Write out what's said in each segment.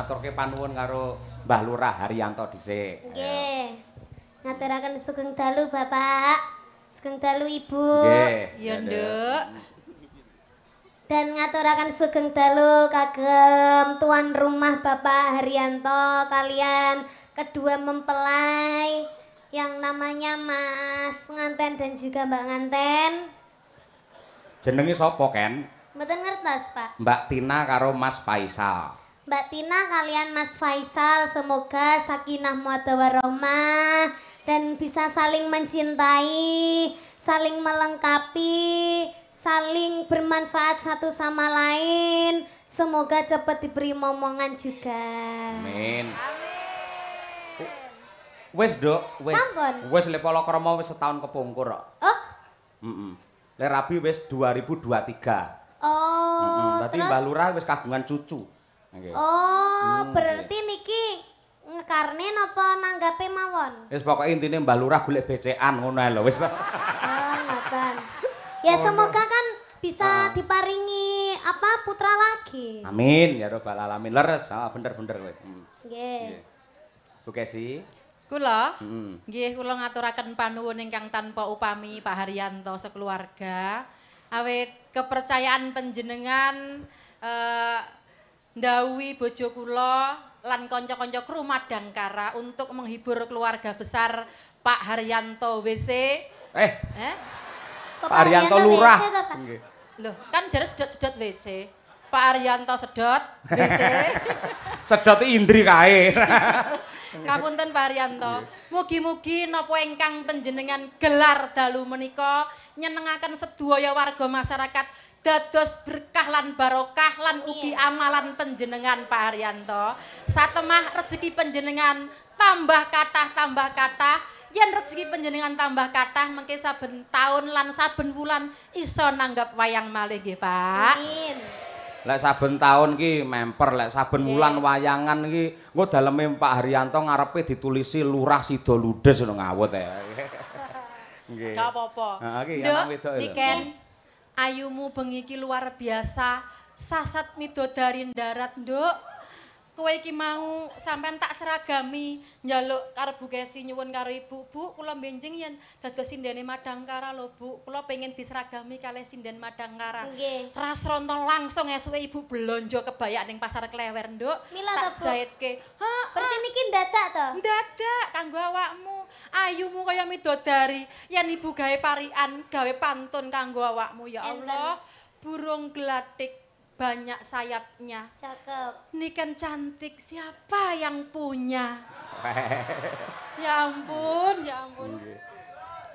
maturke panuwun karo Mbah Lurah Haryanto dhisik. Nggih. Ngaturaken sugeng dalu Bapak. Sugeng dalu Ibu. Nggih. Ya, Nduk. Dan ngaturaken sugeng dalu kagem tuan rumah Bapak Haryanto kalian kedua mempelai yang namanya Mas Nganten dan juga Mbak Nganten. Jenenge sapa, Ken? Mboten ngertos, Pak. Mbak Tina karo Mas Faisal. Mbak Tina kalian Mas Faisal semoga sakinah mawaddah warahmah dan bisa saling mencintai, saling melengkapi, saling bermanfaat satu sama lain. Semoga cepat diberi momongan juga. Amin. Wis, Duk, wis. Sampun. Wis le palakrama wis setahun kepungkur kok. Oh, Heeh. Le rabi wis 2023. oh, Berarti terus. Mbak Lurah wis kagungan cucu. Nggih. Oh, berarti niki ngekarne napa nanggape mawon? Wis pokoke intine Mbak Lurah golek becekan ngono ae lho wis. Oh, ngoten. Ya semoga kan bisa diparingi apa putra lagi. Amin ya rabbal alamin. Leres, bener-bener kowe. Nggih. Bu Kesi. Kula Heeh. nggih kula ngaturaken panuwun ingkang tanpa upami Pak Haryanto sekeluarga. Awit kepercayaan panjenengan ndhawuhi bojo kula lan kanca-kanca kru Madangkara untuk menghibur keluarga besar Pak Haryanto WC. Eh, Kok Pak Haryanto Lurah. WC to, Pak? Nggih. Loh, kan jare sedot-sedot WC. Pak Haryanto sedot WC. Sedot indri kae. Ngapunten Pak Haryanto. Mugi-mugi napa ingkang panjenengan gelar dalu menika nyenengaken sedaya warga masyarakat dados berkah lan barokah lan ugi amalan panjenengan Pak Haryanto. Satemah rezeki panjenengan tambah kathah. Yen rezeki panjenengan tambah kathah mengke saben taun lan saben wulan iso nanggap wayang malih nggih, Pak. Amin. Lek saben taun ki memper, lek saben wulan wayangan ki engko daleme Pak Haryanto ngarepe ditulisi Lurah Sida Ludes ngono ngawut ya. Nggih. Gak apa-apa. Heeh, iki Nduk, anak wedok lho. Niken, ayumu bengi iki luar biasa. Sasat midodari darat, Nduk. Kowe iki mau sampean tak seragami njaluk karo Bu Kesi nyuwun karo Ibu. Bu, kula benjing yen dados sindene Madangkara lho, Bu. Kula pengen diseragami kalih sinden Madangkara. Nggih. Ras ronton langsung esuke Ibu belanja kebaya ning pasar Klewer, Nduk. Mila tak to, Bu? jahitke. Heeh. Berarti niki dadak to? Dadak kanggo awakmu. Ayumu kaya midodari. Yen ibu gawe parian, gawe pantun kanggo awakmu ya Allah. Burung gelatik banyak sayapnya. Cakep. Niken cantik, siapa yang punya? Ya ampun, ya ampun.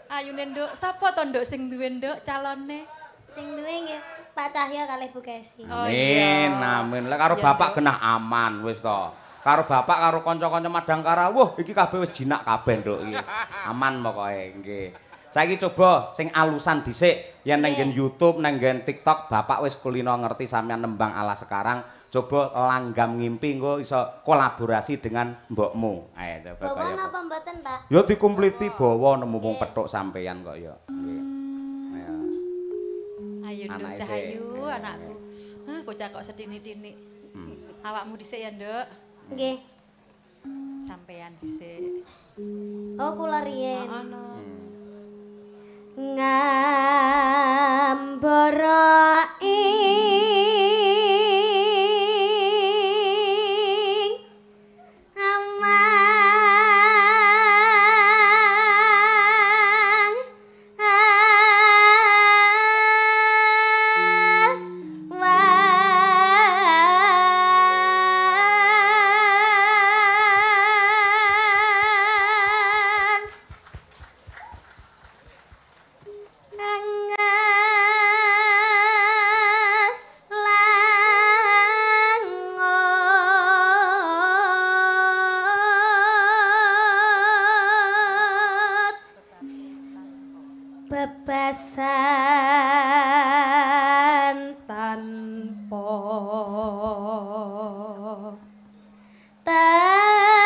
Ayune Nduk, sapa to Nduk sing duwe Nduk calone? Sing duwe nggih Pak Cahya kalih Bu Kesi. Oh, Amin, iya. amin. Lek karo Iya, bapak Nduk. genah aman wis to. Karo bapak karo kanca-kanca Madangkara, wah iki kabeh wis jinak kabeh Nduk iki. Aman pokoke, nggih. Saiki coba sing alusan dhisik yen nang nggen YouTube, nang nggen TikTok bapak wis kulino ngerti sampean nembang ala sekarang. Coba langgam ngimpi engko iso kolaborasi dengan mbokmu. Ayo coba Bawa kaya apa. napa mboten, Pak? Ya dikumpliti bawa nemu wong petuk sampeyan kok ya. Nggih. Ayo. Ayo Nduk Anake Cahayu, sik. anakku. Hah, bocah kok sedini-dini. Awakmu dhisik ya, Nduk. Nggih. Sampean dhisik. Oh, kula riyen. Ono. Ngambara ing amang wang langot bebasan tanpa tapi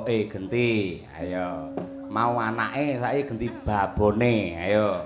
ndoke genti. Ayo. Mau anake saiki genti babone. Ayo.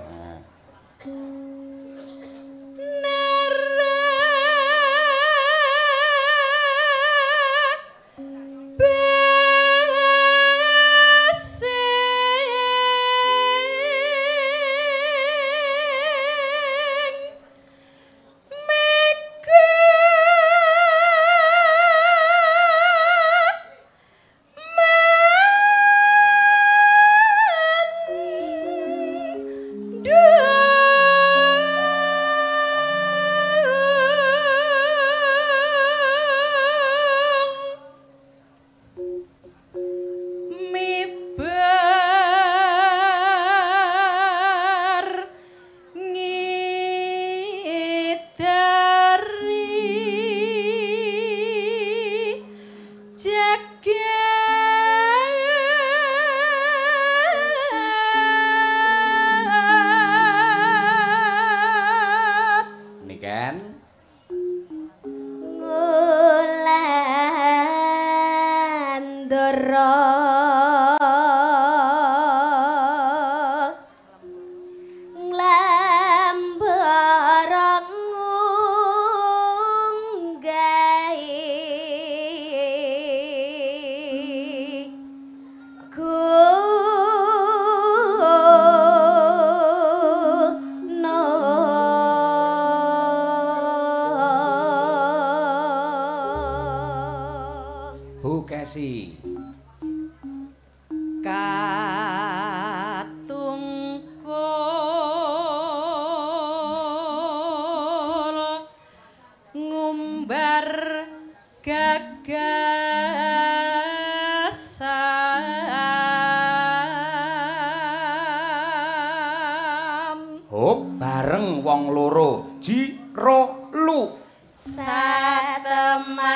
Bareng wong loro jiro lu satemah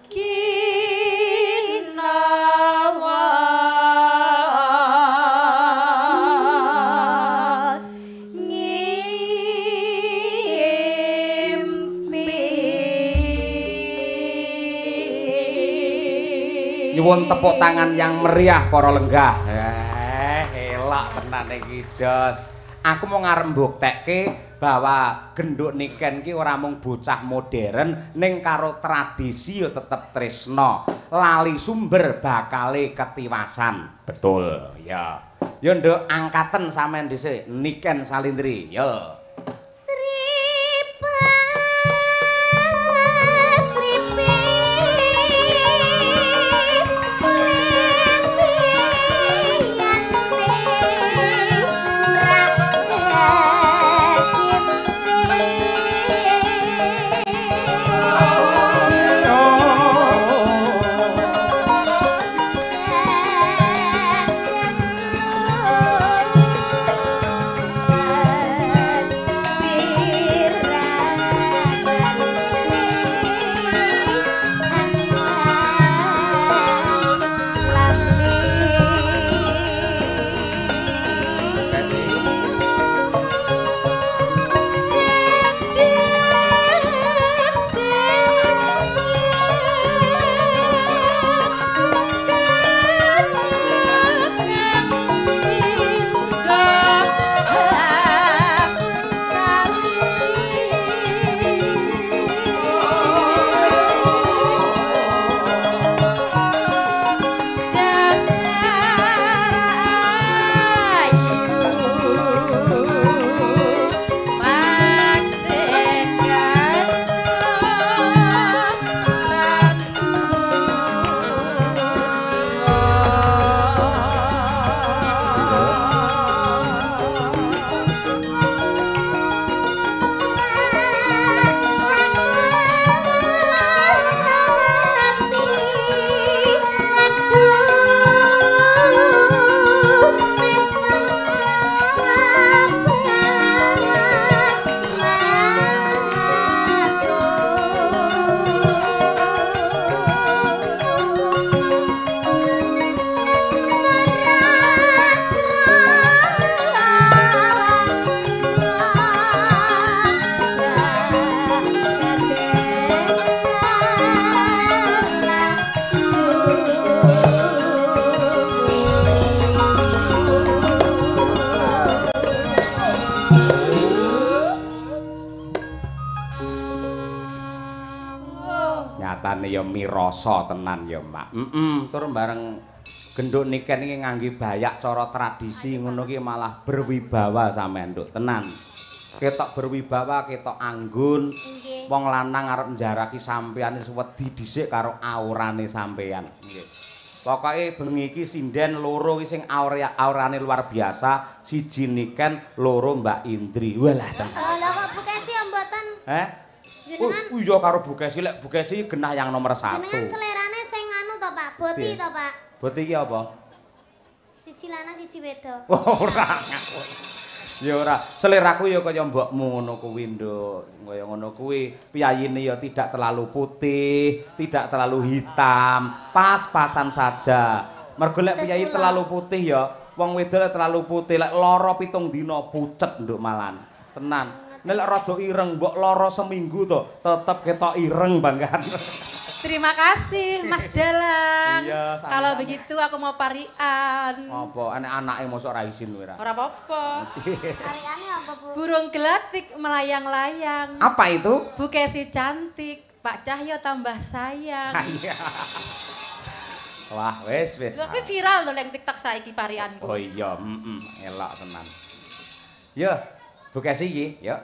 kinawa ngimpi. Nyuwun tepuk tangan yang meriah para lenggah. Elak tenan iki jos. Aku mau ngarep mbuktekke bahwa genduk niken ki ora mung bocah modern ning karo tradisi ya tetep tresna. Lali sumber bakale ketiwasan. Betul, ya. Ya nduk angkaten sampean dhisik niken Salindri, ya. ya mirasa tenan ya, Mak. Tur bareng genduk niken iki ngangge bayak cara tradisi ngono ki malah berwibawa sampean, Nduk. Tenan. Ketok berwibawa, ketok anggun. Wong lanang arep njaraki sampeyan wis wedi dhisik karo aurane sampeyan. Nggih. Pokoke bengi iki sinden loro iki sing aurane luar biasa, siji niken, loro Mbak Indri. Walah tenan. Lah kok Bu Kesi ya mboten? Jenengan Iya karo Bu Kesi, lek Bu Kesi genah yang nomor 1. jenengan selerane sing anu to, Pak? Boti to, Pak? Boti iki apa? Siji lanang, siji wedok. Ora ngawur. Ya ora, seleraku ya kaya mbokmu ngono kuwi, Nduk. Kaya ngono kuwi, piyayine ya tidak terlalu putih, tidak terlalu hitam, pas-pasan saja. Mergo lek piyayi terlalu putih ya, wong wedok terlalu putih, lek lara 7 dina pucet, Nduk malan. Tenan. Nek lek rada ireng mbok lara seminggu to, tetep ketok ireng banggan. Terima kasih Mas Dalang. Iya, sama-sama. Kalau begitu aku mau parian. Apa? Anake mosok ra isin kowe ra. Ora apa-apa. Hariane apa, Bu? Burung gelatik melayang-layang. Apa itu? Bu Kesi cantik, Pak Cahyo tambah sayang. Iya. Wah, wis. Lho kuwi viral lho yang TikTok saiki parianku. Oh iya, elok tenan. Ya, Bu Kesi iki, ya.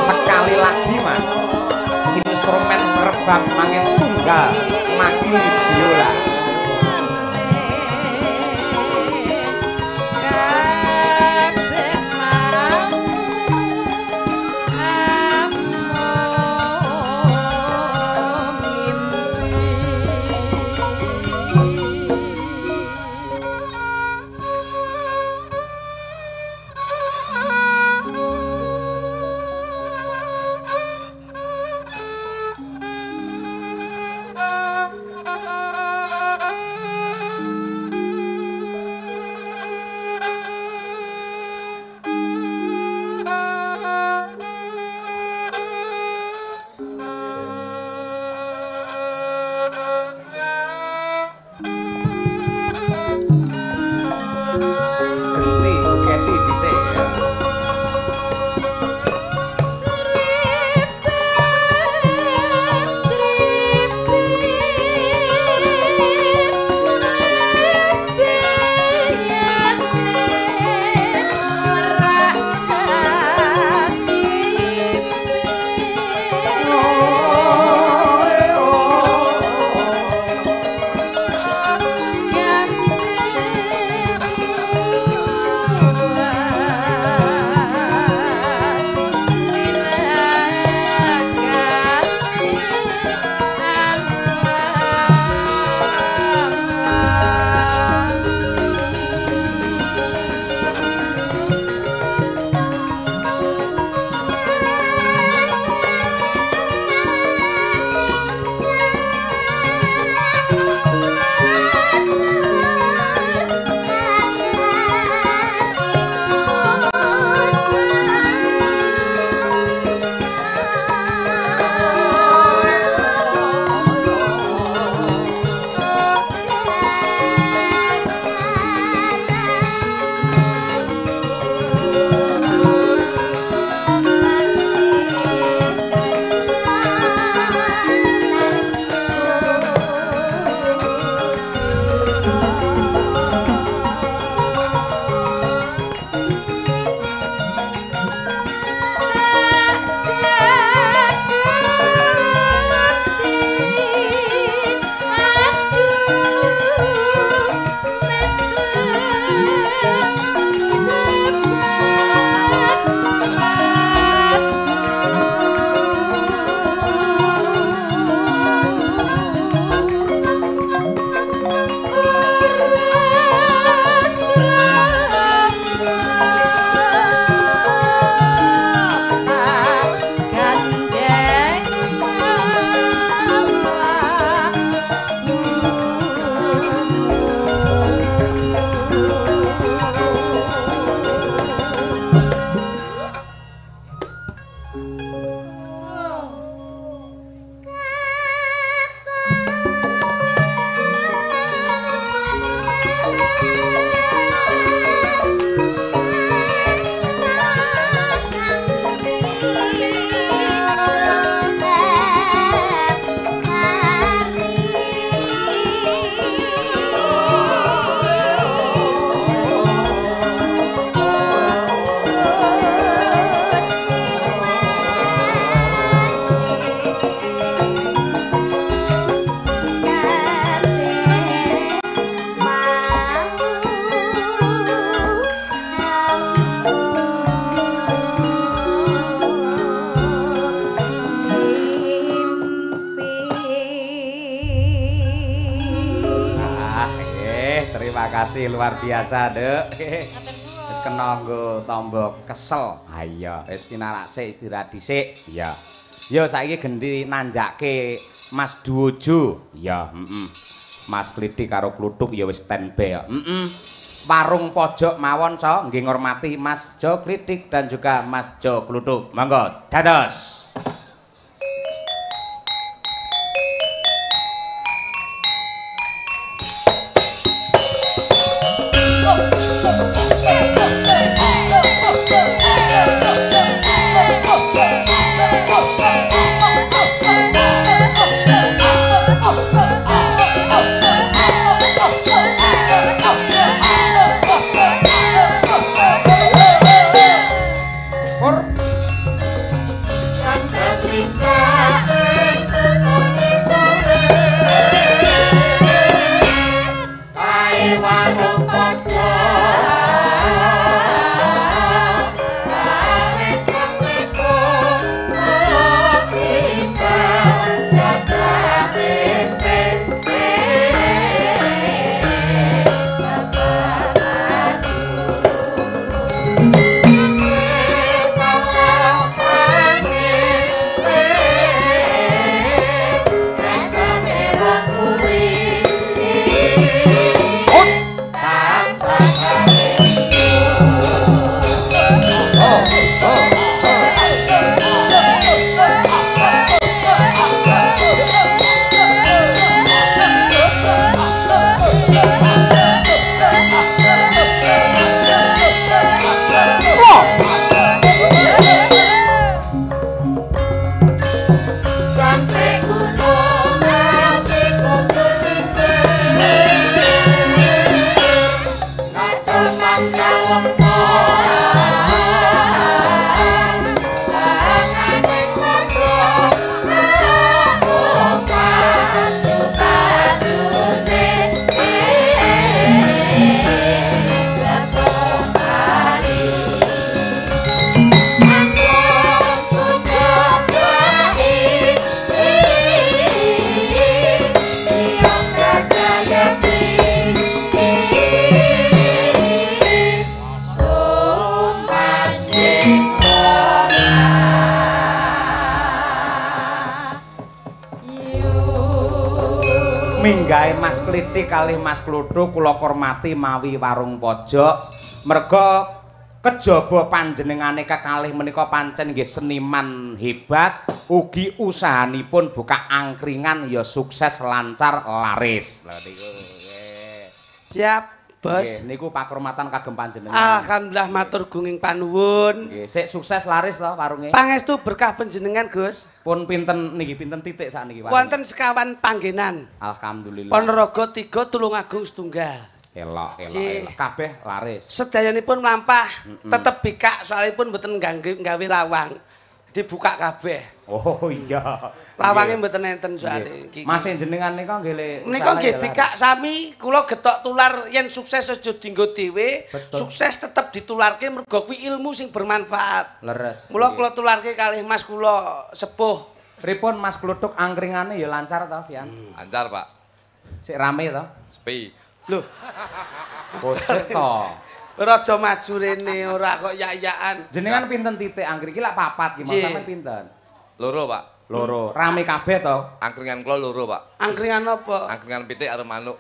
Sekali lagi, Mas. Instrumen rebab mangin tunggal, maki biola. Makasih luar biasa, Dek. Wis kena nggo tombo kesel. Ha iya, wis pinarak sik istirahat dhisik. Iya. Yo saiki gendi nanjake Mas Duojo. Iya, Mas Klitik karo Kluthuk ya wis standby. Warung pojok mawon, Co, nggih ngormati Mas Jo Klitik dan juga Mas Jo Kluthuk. Monggo, dados. Minggahe Mas Klitik kalih Mas Kluthuk kula hormati mawi warung pojok merga kejaba panjenengane kekalih menika pancen nggih seniman hebat ugi usahanipun buka angkringan ya sukses lancar laris. Lha niku siap Bos. Nggih niku pakurmatan kagem panjenengan. Alhamdulillah matur gunging panuwun. Nggih sik sukses laris to warunge. Pangestu berkah panjenengan Gus. Pun pinten niki pinten titik sakniki warung. Wonten sekawan panggenan. Alhamdulillah. Ponorogo 3 Tulungagung setunggal. Elok. Kabeh laris. Sedayanipun mlampah tetep bikak soalipun mboten gawe lawang. Dibuka kabeh. Oh iya. Lawange mboten enten soalé. Mas jenengan nika nggih menika nggih bikak sami kula getok tular yen sukses aja dienggo dhewe, sukses tetep ditularke mergo kuwi ilmu sing bermanfaat. Leres. Mula kula tularke kalih Mas kula sepuh. Pripun Mas Kluthuk angkringane ya lancar to, Sian? Lancar, Pak. Sik rame to? Sepi. Lho, Kosek to. rada maju rene ora kok yak-yakan. Jenengan pinten titik angkring iki lak papat ki, Mas sampean pinten? Loro, Pak. Loro. Rame kabeh to? Angkringan kula loro, Pak. Angkringan apa? Angkringan pitik karo manuk.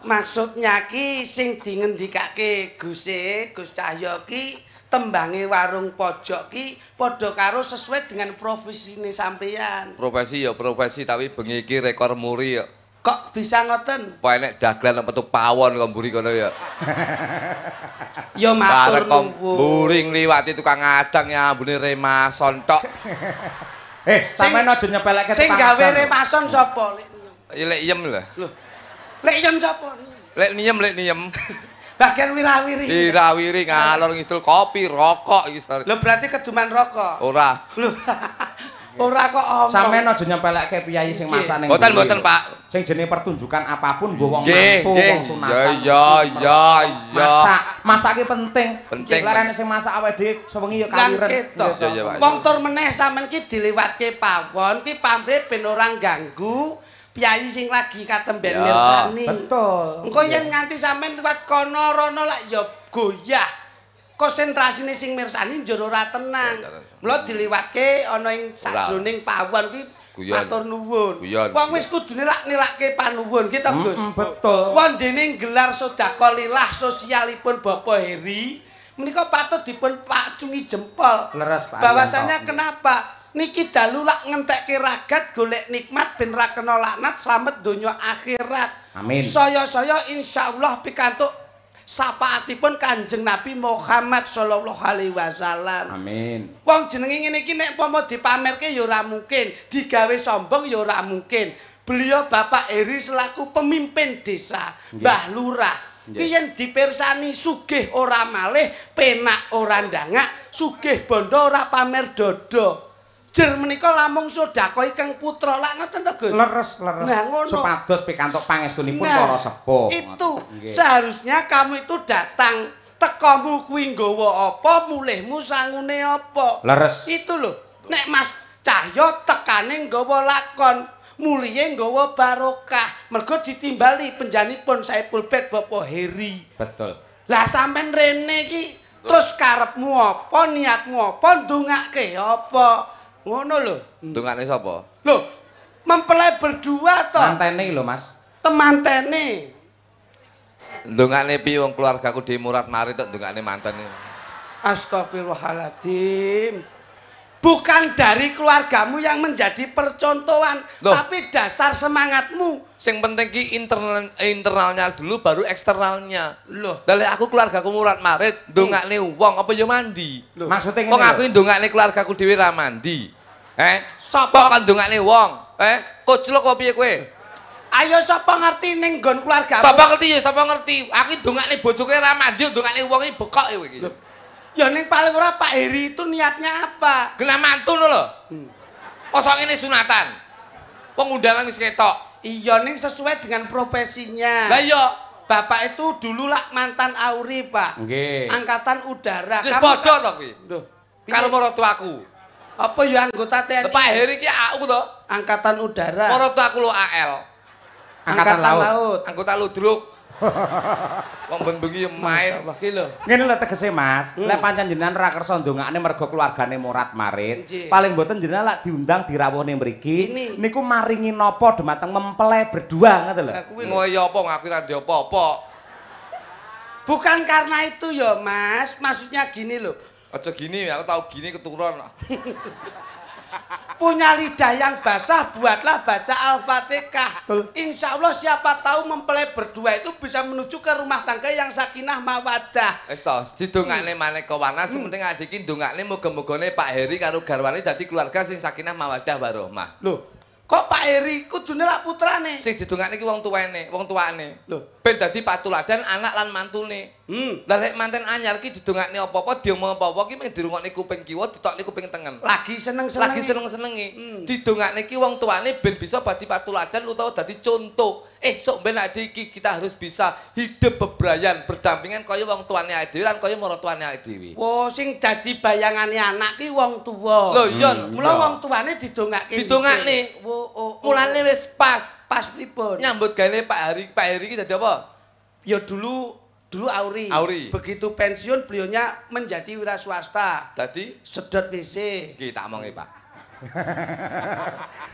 Maksudnya ki sing dingendikake Gus Cahyo ki tembange warung pojok ki padha karo sesuai dengan profesine sampeyan. Profesi ya profesi tapi bengi iki rekor muri ya. Kok bisa ngoten? Apa enek dagelan metu pawon kok mburi kono ya. Ya matur nuwun. Mburi ngliwati tukang adang ya ambune remason tok. Sampeyan aja nyepelekke sing gawe remason sapa? Lek iyem lho. Lho. Lek iyem sapa? Lek niem. Bagian wirawiri. Wirawiri ngalor ngidul kopi, rokok iki. Lho berarti keduman rokok. Ora. Lho. Ora kok omong. Sampeyan aja nyepelekke piyai sing masak ning. Mboten, Pak. Sing jenenge pertunjukan apapun nggo wong mampu, wong sunatan. Ya. Masak ki penting. Penting. Larane sing masak awake dhewe sewengi ya kaliren. Wong tur meneh sampean ki diliwatke pawon ki pamrih ben ora ganggu piyayi sing lagi katemben Ya, mirsani. Betul. Engko yen nganti sampean liwat kono rono lak ya goyah. Konsentrasine sing mirsani njero ora tenang. Mula diliwatke ana ing sajroning pawon kuwi matur nuwun. Wong wis kudune lak nilake panuwun ki to, Gus. Betul. Wondene gelar sedekah lillah sosialipun Bapak Heri menika patut dipun pacungi jempol. Leres Pak. Bahwasanya kenapa? Niki dalu lak ngentekke ragat golek nikmat ben ra kena laknat slamet donya akhirat. Amin. Saya insyaallah pikantuk sapaatipun Kanjeng Nabi Muhammad sallallahu alaihi wasallam. Amin. Wong jenenge ngene iki nek umpama dipamerke ya ora mungkin, digawe sombong ya ora mungkin. Beliau Bapak Heri selaku pemimpin desa, Mbah Lurah. Ki yen dipirsani sugih ora malih, penak ora ndangak, sugih bondo ora pamer dodo. Jer menika lamung sedekah Kang Putra lak ngoten to, Gus. Leres. Nah, ngono. Supados pikantuk pangestunipun para sepuh. Itu Nggih. seharusnya kamu itu datang tekamu kuwi nggawa apa, mulihmu sangune apa. Leres. Itu lho. Nek Mas Cahyo tekane nggawa lakon, mulihe nggawa barokah. Mergo ditimbali penjanipun Saipul Bed Bapak Heri. Betul. Lah sampean rene iki terus karepmu apa, niatmu apa, ndongake apa? Ngono lho. Dungane sapa? Lho, mempelai berdua to. Mantene lho, Mas. Temantene. Dungane piye wong keluargaku di Murad Mari tok dungane manten. Astagfirullahaladzim. Bukan dari keluargamu yang menjadi percontohan, Loh. tapi dasar semangatmu. Sing penting ki internalnya dulu baru eksternalnya. Loh, Dalek aku keluargaku Murad Marit, ndongakne wong apa ya mandi? Maksudnya Wong ngene. aku ndongakne keluargaku dhewe ra mandi. Sapa? Kok kan ndongakne wong? Koclok apa piye kowe? Ayo sapa ngerti ning nggon keluargamu? Sapa ngerti ya, sapa ngerti. Aku ndongakne bojoke ra mandi, ndongakne wong iki bekok kowe iki. Ya ning paling ora Pak Heri itu niatnya apa? Genah mantu lho. Kosok ngene sunatan. Wong undangan wis ketok. Iya ning sesuai dengan profesinya. Lah iya, Bapak itu dulu lah mantan Auri, Pak. Nggih. Angkatan udara. wis padha to kuwi. Loh, Karo maratuaku. apa ya anggota TNI? Pak Heri ki aku to. Angkatan udara. Maratuaku lo AL. Angkatan Laut. Anggota ludruk. Wong ben-bengi yo main. Wah, ki lho. Ngene lho tegese Mas, lek pancen jenengan ra kersa ndongakne mergo keluargane Murad Marit, Nggih. paling mboten jenengan lak diundang dirawuhne mriki, Ini. niku maringi napa dumateng mempelai berdua ngoten lho. Lah kuwi lho. Ngoyo apa ngaku ra ndek apa-apa. Bukan karena itu ya, Mas. Maksudnya gini loh. Aja gini, aku tau gini keturun. Punya lidah yang basah, buatlah baca Al-Fatihah. Insya Allah siapa tahu mempelai berdua itu bisa menuju ke rumah tangga yang sakinah mawadah. Wis to, didongakne maneka wanas, penting adik iki ndongakne muga-mugane Pak Heri karo garwane dadi keluarga sing sakinah mawaddah warahmah. Loh, kok Pak Heri kudune lak putrane? Sing didongakne iki wong tuane, wong tuane. Loh. Ben dadi patuladan anak lan mantune. Lah lek manten anyar ki didongakne apa-apa, diomong apa-apa ki mung dirungokne kuping kiwa, ditokne kuping tengen. Lagi seneng-seneng. Lagi seneng-senenge. Didongakne ki wong tuane ben bisa dadi patuladan utawa dadi contoh. Sok ben adik iki kita harus bisa hidup bebrayan, berdampingan kaya wong tuane awake dhewe lan kaya maratuane awake dhewe. Oh, sing dadi bayangane anak ki wong tuwa. Lho iya, Mula wong tuane didongake. Didongakne. Oh. mulane wis pas. Pas pripun? Nyambut gawe Pak Heri iki dadi apa? Ya dulu Auri. Auri. Begitu pensiun beliaunya menjadi wira swasta. Dadi Sedot WC. iki tak omongi, Pak.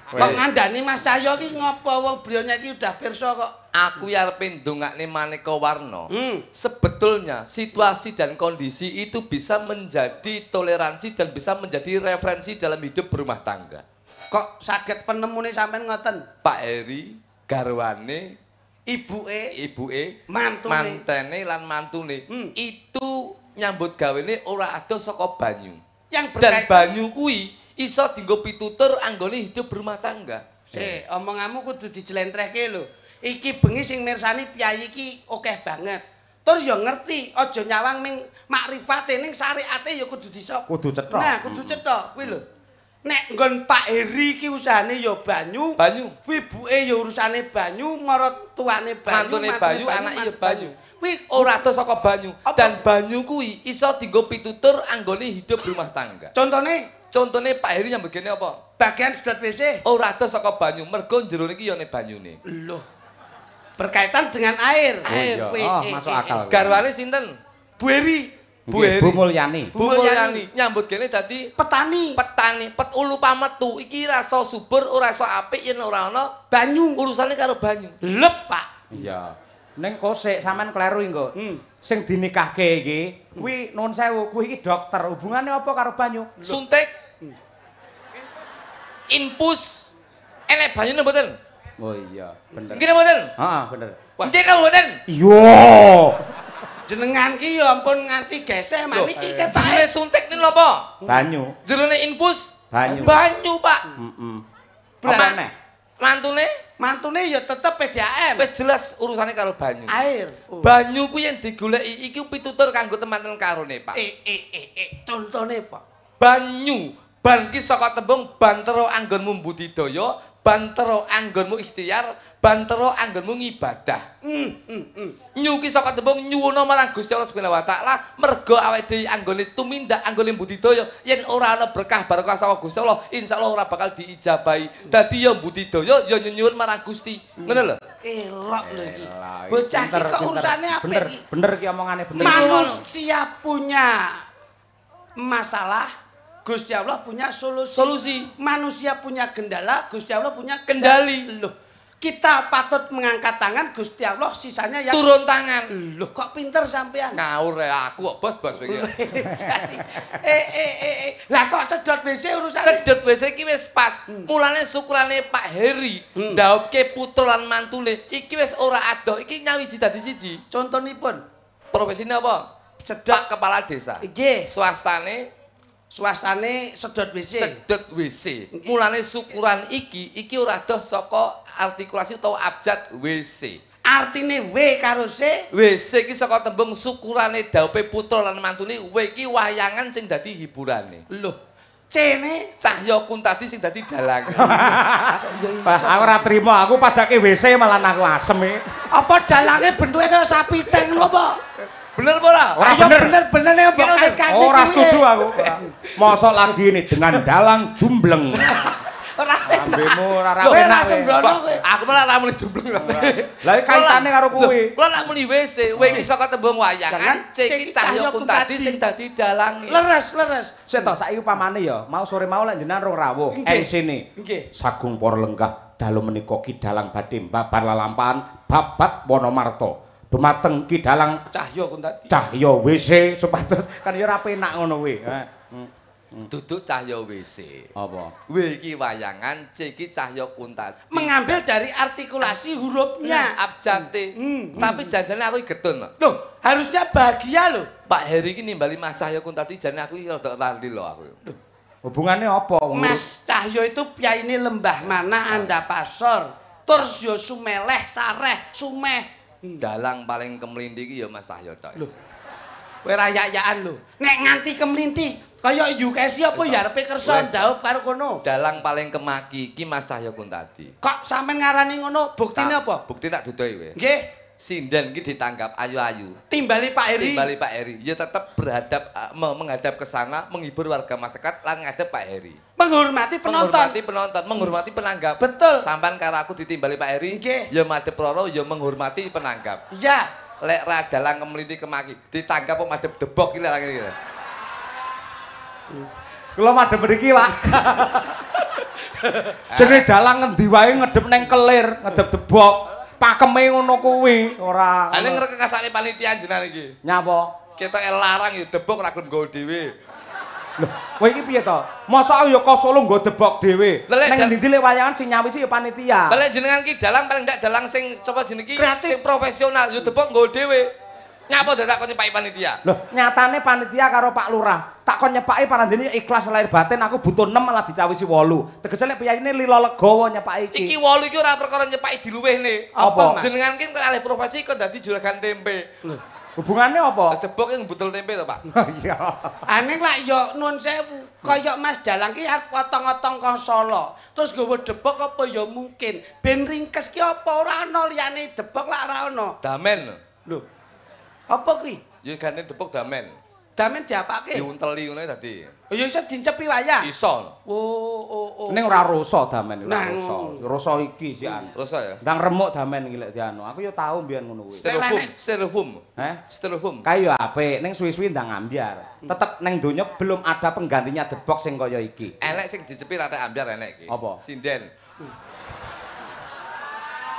Kok ngandani Mas Cahyo ki ngopo wong beliaunya ki udah pirsa kok. Aku ya arep ndongakne maneka warna. Sebetulnya situasi dan kondisi itu bisa menjadi toleransi dan bisa menjadi referensi dalam hidup berumah tangga. Kok saged penemune sampean ngoten? Pak Heri garwane, Ibuke, mantene lan mantune itu nyambut gawene ora ado saka banyu. yang Dan berkaitan. banyu kuwi iso dienggo pitutur anggone hidup berumah tangga. Sik, omonganmu kudu dijelentrehke lho. Iki bengi sing mirsani piyayi iki akeh banget. Terus ya ngerti, aja nyawang ning makrifate ning syariate ya kudu disop. Kudu cetha. Nah, kudu cetha kuwi lho. Nek nggon Pak Heri iki usahane ya banyu. Kuwi ibuke ya urusane banyu, maratuane banyu, Mantune banyu, anake ya banyu. Kuwi Ora ado saka banyu. Apa? Dan banyu kuwi iso dienggo pitutur anggone hidup rumah tangga. contone Contone Pak Heri nyambut gene apa? bagian sedot WC. Ora ada saka banyu, mergo jero niki ya ene banyune. Loh. Berkaitan dengan air. Air. Oh, Wih, iya. Masuk akal. Garwane sinten? Bu Eri, Bu Eri. Bu Mulyani. Bu Mulyani nyambut kene dadi petani, petani, pet ulu pametu. Iki rasa subur, ora rasa apik yen ora ana banyu. urusane karo banyu. Lep, Pak. Iya. Ning kosek sampean kleru engko. Sing dinikahke iki kuwi nuwun sewu, kuwi iki dokter. Hubungane apa karo banyu? Suntik. Infus. Enek banyune mboten? Oh iya, bener. Nggih mboten? Heeh, bener. Nggih mboten? Iya. Jenengan ki ya ampun nganti geseh maniki Jenenge suntik niku napa? Banyu. Jerone infus? Banyu. Banyu, Pak. Heeh. Berarti- Apa neh? Mantune mantune ya tetep PDAM. wis jelas urusane karo banyu. Air. Oh. Banyu kuwi yen digoleki iki pitutur kanggo teman-teman karone, Pak. Contone, Pak. Banyu. Ban ki saka tembung bantero anggonmu budidaya, bantero anggonmu ikhtiar, bantero anggonmu ngibadah. Nyu ki saka tembung nyuwuna marang Gusti Allah Subhanahu wa taala merga awake dhewe anggone tumindak, anggone budidaya yen ora ana berkah barokah saka Gusti Allah, insyaallah ora bakal diijabahi. Dadi ya budidaya ya nyuwun marang Gusti. Ngono lho. Elok lho iki. Bocah iki kok urusane apik Bener, iki. bener ki omongane bener. Manusia punya masalah, Gusti Allah punya solusi. Manusia punya kendala, Gusti Allah punya Kendali. Loh, kita patut mengangkat tangan, Gusti Allah sisanya yang Turun tangan. Loh, kok pinter sampean? Ngawur ya aku kok bos iki. Lah kok sedot WC urusan Sedot WC iki wis pas. Mulane syukurane Pak Heri ndhaupke putra lan mantune iki wis ora adoh. Iki nyawiji dadi siji. contonipun. Profesine apa? Sedot kepala desa. Nggih, swastane sedot WC. Sedot WC. Mulane syukuran iki ora adoh saka artikulasi utawa abjad WC. Artine W karo C. WC iki saka tembung syukurane dhaupe putra lan mantune, W iki wayangan sing dadi hiburane. Loh, C-ne Cahya Kuntadi sing dadi dalang. Bah, aku ora trimo, aku padake WC malah aku asem iki. apa dalange bentuke kaya sapi teng lho, Pak? Bener apa ora? Ora Ayo bener. bener ya, Pak. Ora setuju aku. Mosok lagi ini dengan dalang jumbleng. Ora. Ambemu ora Kowe rapi. ora sembrono kowe. Aku malah ra muni jumbleng. Lah iki kaitane karo kuwi. Kula nak muni WC, W iki saka tembung wayangan, C iki Cahya Kuntadi sing dadi dalange. Leres. Sik to saiki upamane ya, mau sore mau lek jenengan rong rawuh, Nggih. MC-ne. Nggih. Sagung para lenggah dalu menika ki dalang badhe babar lalampahan babat Wonomarto. Dumateng ki dalang Cahya Kuntadi. Cahya WC supados kan ya ora penak ngono kuwi. Duduk Cahya WC. Apa? W iki wayangan, C iki Cahya Kuntadi. Mengambil dari artikulasi hurufnya. Abjate. Tapi janjane aku getun. Loh, harusnya bahagia loh. Pak Heri iki nimbali Mas Cahya Kuntadi jane aku iki rada lali lho aku. Hubungannya apa? Mas Cahyo itu piyaine lembah mana Anda pasor. Terus yo sumeleh sareh sumeh. Dalang paling kemlinti iki ya Mas Cahya tok. Loh. Kowe rayaan lho. Nek nganti kemlinti kaya Yukesi apa ya arepe kersa ndaup karo kono. Dalang paling kemaki iki Mas Cahya Kuntadi. Kok sampean ngarani ngono? Buktine apa? Bukti tak dudohi kowe. Nggih, Sinden iki ditangkap ayu-ayu. timbali Pak Heri. Timbali Pak Heri, ya tetap menghadap ke sana, menghibur warga masyarakat lan ngadep Pak Heri. Menghormati penonton. Menghormati penonton, menghormati penanggap. Betul. Sampan karo aku ditimbali Pak Heri, Nggih. ya madhep loro ya menghormati penanggap. Iya. Lek ra dalang kemlinti kemaki, ditangkap kok madhep debok iki lha ngene. Kula madhep mriki, Pak. Jenenge dalang ngendi wae ngedep neng kelir, ngedep debok. Pakeme ngono kuwi, ora. Ane ngrekasane panitia jenengan iki. Nyapa? Ketoke larang ya debok ra gelem nggawa dhewe. Lho, kowe iki piye to? Mosok ya kok Solo nggo debok dhewe. Lelek Neng ndi lek wayangan sing nyawisi ya panitia. Lek jenengan ki dalang paling ndak dalang sing sapa jeneng iki Kreatif. sing profesional ya debok nggawa dhewe. Nyapa dadak kok nyepaki panitia? Loh, nyatane panitia karo Pak Lurah. Tak kon nyepaki parandene ikhlas lahir batin aku butuh 6 malah dicawisi 8. Tegese lek piyayine lila legawa nyepaki iki. Iki 8 iki ora perkara nyepaki diluwehne. Apa, Mas? Jenengan ki alih profesi kok dadi juragan tempe. Hubungannya apa? Debok yang butul tempe to, Pak. Iya. Aneh lah yo nuwun sewu. Kaya Mas Dalang ki arep potong-otong kang Solo. Terus nggawa debok apa ya mungkin. Ben ringkes ki apa ora ana liyane debok lak ora ana. Damen. Lho. Apa kuwi? Ya gane debok damen. Damen diapake? Diunteli ngono dadi. Oh ya iso dincepi wayah. Iso. Oh. Ning ora rasa damen, ora Nah, rasa. Rasa iki sih an. Rasa ya. Ndang remuk damen iki lek dianu. Aku ya tau mbiyen ngono kuwi. Styrofoam. Styrofoam. Kae ya apik, ning suwi-suwi ndang ambyar. Tetep ning donya belum ada penggantinya the box sing kaya iki. Enek sing dicepi rate ambyar enek iki. Apa? Sinden.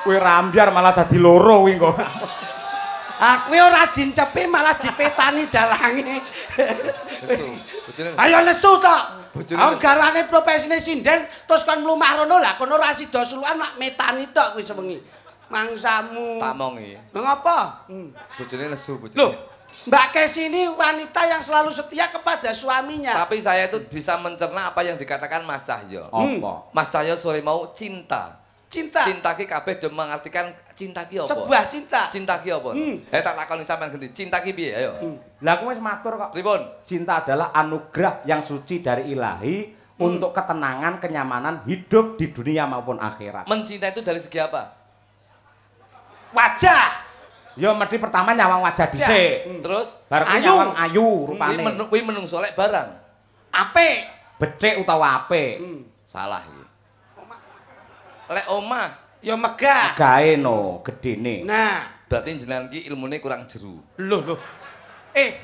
Kuwi rambyar malah dadi loro kuwi kok. Aku ora dincepi malah dipetani dalange. Bojone. Ayo nesu to. Bojone. Aku garwane profesine sinden terus kon mlumah rono lah kono ora sida sulukan mak metani tok kuwi sewengi. Mangsamu. Tak mongi. Lho ngapa? Bojone nesu bojone. Loh, Mbak Kes ini wanita yang selalu setia kepada suaminya. Tapi saya itu bisa mencerna apa yang dikatakan Mas Cahyo. Apa? Mas Cahyo sore mau cinta. Cinta. Cinta ki kabeh do mengartikan cinta ki apa? Sebuah cinta. Cinta ki apa? Tak takoni sampean ganti. Cinta ki piye? Ayo. Lah aku wis matur kok. Pripun? Cinta adalah anugerah yang suci dari ilahi untuk ketenangan, kenyamanan hidup di dunia maupun akhirat. Mencinta itu dari segi apa? Wajah. Ya mesti pertama nyawang wajah dhisik. Terus Bar Ayu. nyawang ayu rupane. kuwi menungso lek barang. Apik. Becik utawa apik. Salah iki. Lek omah, Ya megah. Gawe no gedene. Nah, berarti jenengan ki ilmune kurang jeru. loh.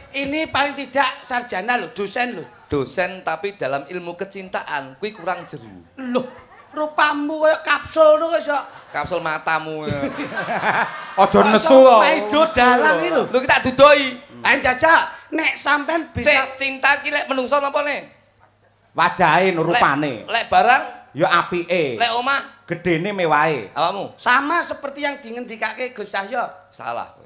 Ini paling tidak sarjana loh, dosen loh. Dosen tapi dalam ilmu kecintaan kuwi kurang jeru. Loh, rupamu kayak kapsul tuh kok. Kapsul matamu. Aja nesu kok. Maido dalang iki lho. Lho kita dudoi. Ayo jajal, nek sampean bisa Sik, cinta ki lek menungso napa ne? Wajahe no rupane. Lek barang, Ya apike. lek omah, Gedene mewahe. awakmu sama seperti yang dingendikake Gus Cahyo. salah kowe.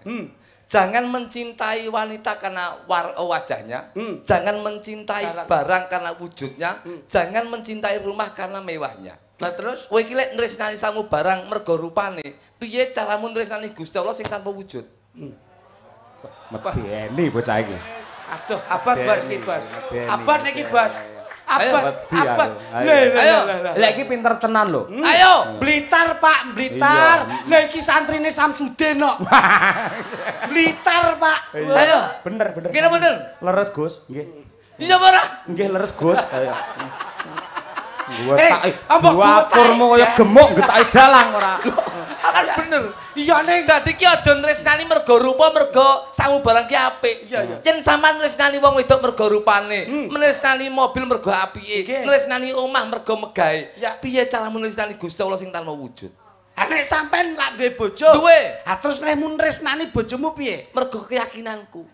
Jangan mencintai wanita karena wajahnya, jangan mencintai barang karena wujudnya, jangan mencintai rumah karena mewahnya. Lah terus Kowe iki lek nresnani samu barang mergo rupane, piye caramu nresnani Gusti Allah sing tanpa wujud? Medeni bocah iki. aduh, abad bos iki bos. Abad iki bos. Ayo, Abad, wedi abad. aku. Ayo. Lek iki pinter tenan lho. Ayo, Blitar Pak, Blitar. Lah iki santrine Samsudin kok. Blitar Pak. ayo. Bener. Kira mboten? Leres Gus, nggih. Iya apa ora? Nggih leres Gus. Ayo. Gua apa gua aturmu kaya gemuk getake dalang ora. Akan bener. Iya ning Dadi ki aja nresnani mergo rupa, mergo sangu barang ki apik. Iya. Yen sampean nresnani wong wedok mergo rupane, nresnani mobil mergo apike, Nggih. nresnani omah mergo megahe. Ya. Piye caramu nresnani Gusti Allah sing tanpa wujud? nek sampean lak duwe bojo. Duwe. Ha terus lek mun tresnani bojomu piye? Mergo keyakinanku.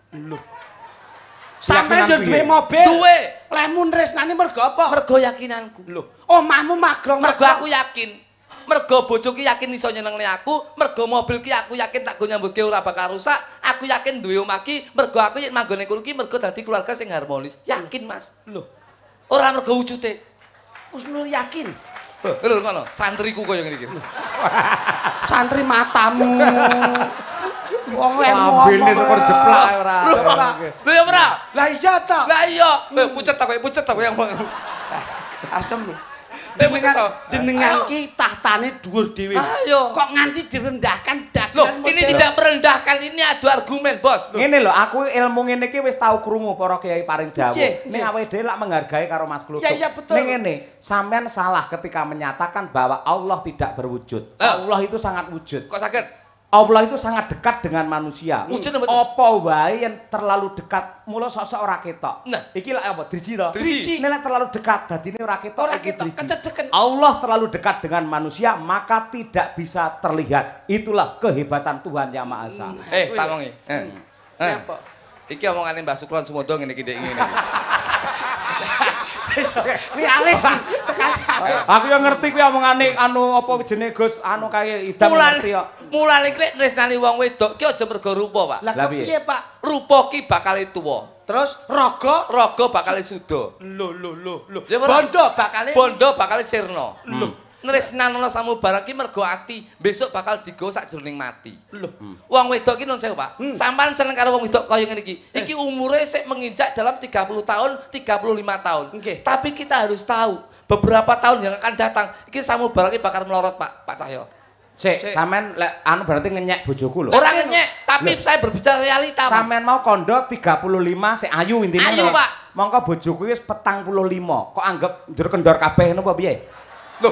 Sampeyan yo Keyakinan duwe piye? mobil. Duwe. Lek mun tresnani mergo apa? Mergo yakinanku. Lho, omahmu magrong. Mergo aku yakin. Mergo bojo ki yakin iso nyenengne aku, mergo mobil ki aku yakin tak go nyambutke ora bakal rusak, aku yakin duwe omah ki, mergo aku yen manggone kono ki mergo dadi keluarga sing harmonis. Yakin, Mas. Lho, Ora mergo wujude. Kusnul yakin. Lho ngono, santriku koyo ngene iki. Santri matamu. Wong lek Ambine ngomong. kok jeplak ora. Lho ya ora? Lah iya to. Lah iya, pucet ta kowe yang Asem. Jenengan Jenengan ki tahtane dhuwur dhewe. Ayo. Kok nganti direndahkan Loh, dagelan ini model- tidak merendahkan, ini adu argumen, Bos. Ngene lho, aku ilmu ngene iki wis tau krungu para kiai paring dawuh. Nggih, Ning nggih. awake dhewe lak menghargai karo Mas Kluthuk. Iya, iya, betul. Ning ngene, sampean salah ketika menyatakan bahwa Allah tidak berwujud. Allah itu sangat wujud. Kok sakit? Allah itu sangat dekat dengan manusia. Wujud apa? Apa wae yang terlalu dekat mula sok-sok ora ketok. Nah. Iki lak apa? Driji to? Driji. Nek terlalu dekat dadine ora ketok Ora iki ketok, driji. kecedeken. Allah terlalu dekat dengan manusia maka tidak bisa terlihat. Itulah kehebatan Tuhan Yang Maha Esa. Tak mongi. Siapa? Iki omongane Mbah Sukron Sumodo ngene iki ngene. Kuwi alis tekan. Aku yang ngerti kuwi omongane anu apa jenenge Gus anu kaya idam ngerti kok. Mulane klek tresnani wong wedok ki aja mergo rupa, Pak. Lah Lah, kepiye, Pak? Rupa ki bakal tuwa. Terus raga Raga bakal suda. lho. Ya, ora? Bondo bakale Bondo bakal sirna. Nresnanono samu barang ki mergo ati, besok bakal digo sakjroning mati. lho. Wong wedok ki non sewu, Pak. Sampeyan seneng karo wong wedok kaya ngene iki. Iki umure sik menginjak dalam 30 tahun, 35 tahun. Nggih. Tapi kita harus tahu beberapa tahun yang akan datang iki samu barang ki bakal melorot, Pak Cahyo. Sik, sampean lek anu berarti ngenyek bojoku lho. Ora ngenyek, tapi saya berbicara realita. Pak. Sampean mau kondo 35 sik ayu intine. Ayu, Pak. Mongko bojoku wis 45. Kok anggap njur kendor kabeh ngono apa piye? Loh,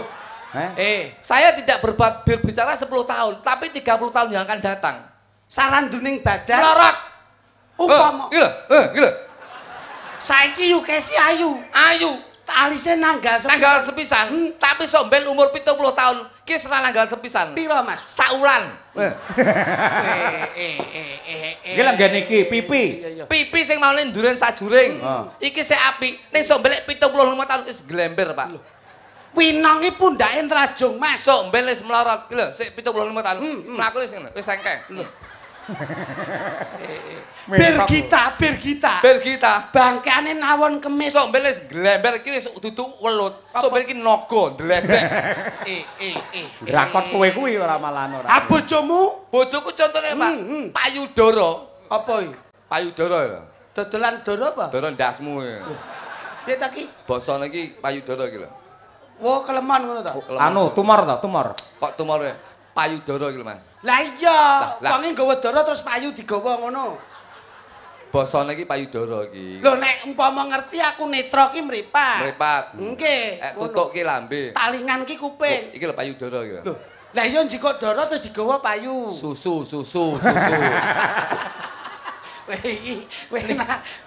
saya tidak berbicara 10 tahun, tapi 30 tahun yang akan datang. Saranduning badan. Melorot. Upama. Gila. Saiki yu kesi ayu. Ayu. Alise nanggal Nanggal sepisan, tapi somben umur 70 tahun. Ki serah nanggal sepisan. Piro, Mas? Saulan. Iki lek ngene iki pipi. Pipi sing maune nduren sajuring. Iki sik apik. Ning somben lek 75 tahun wis glember, Pak. Winonge pundake ntrajung, Mas. Somben wis melorot. Lho, sik 75 tahun. Mlaku wis ngene, wis engkeng. Bergita. Bangkane nawon kemis. Somben wis glember iki wis dudu welut. Somben iki naga ndlendek. Drakot kowe kuwi ora malan ora. Ah bojomu? Bojoku contone, Pak. Payudara. Apa iki? Payudara lho. Dodolan doro apa? Dara ndasmu. Piye ta ki? Basane iki payudara iki lho. Wo keleman ngono ta? Anu tumor ta, tumor. Kok tumore payudara iki lho, Mas. Lah iya, Lah. wonge nggawa dara terus payu digawa ngono. Basane iki payudara iki. Lho nek umpama ngerti aku netra ki mripat. Mripat. Nggih. Tutuk ki lambe. Talingan ki kuping. Iki lho payudara iki lho. Lho, lah iya njikok dara terus digawa payu. Susu. Weh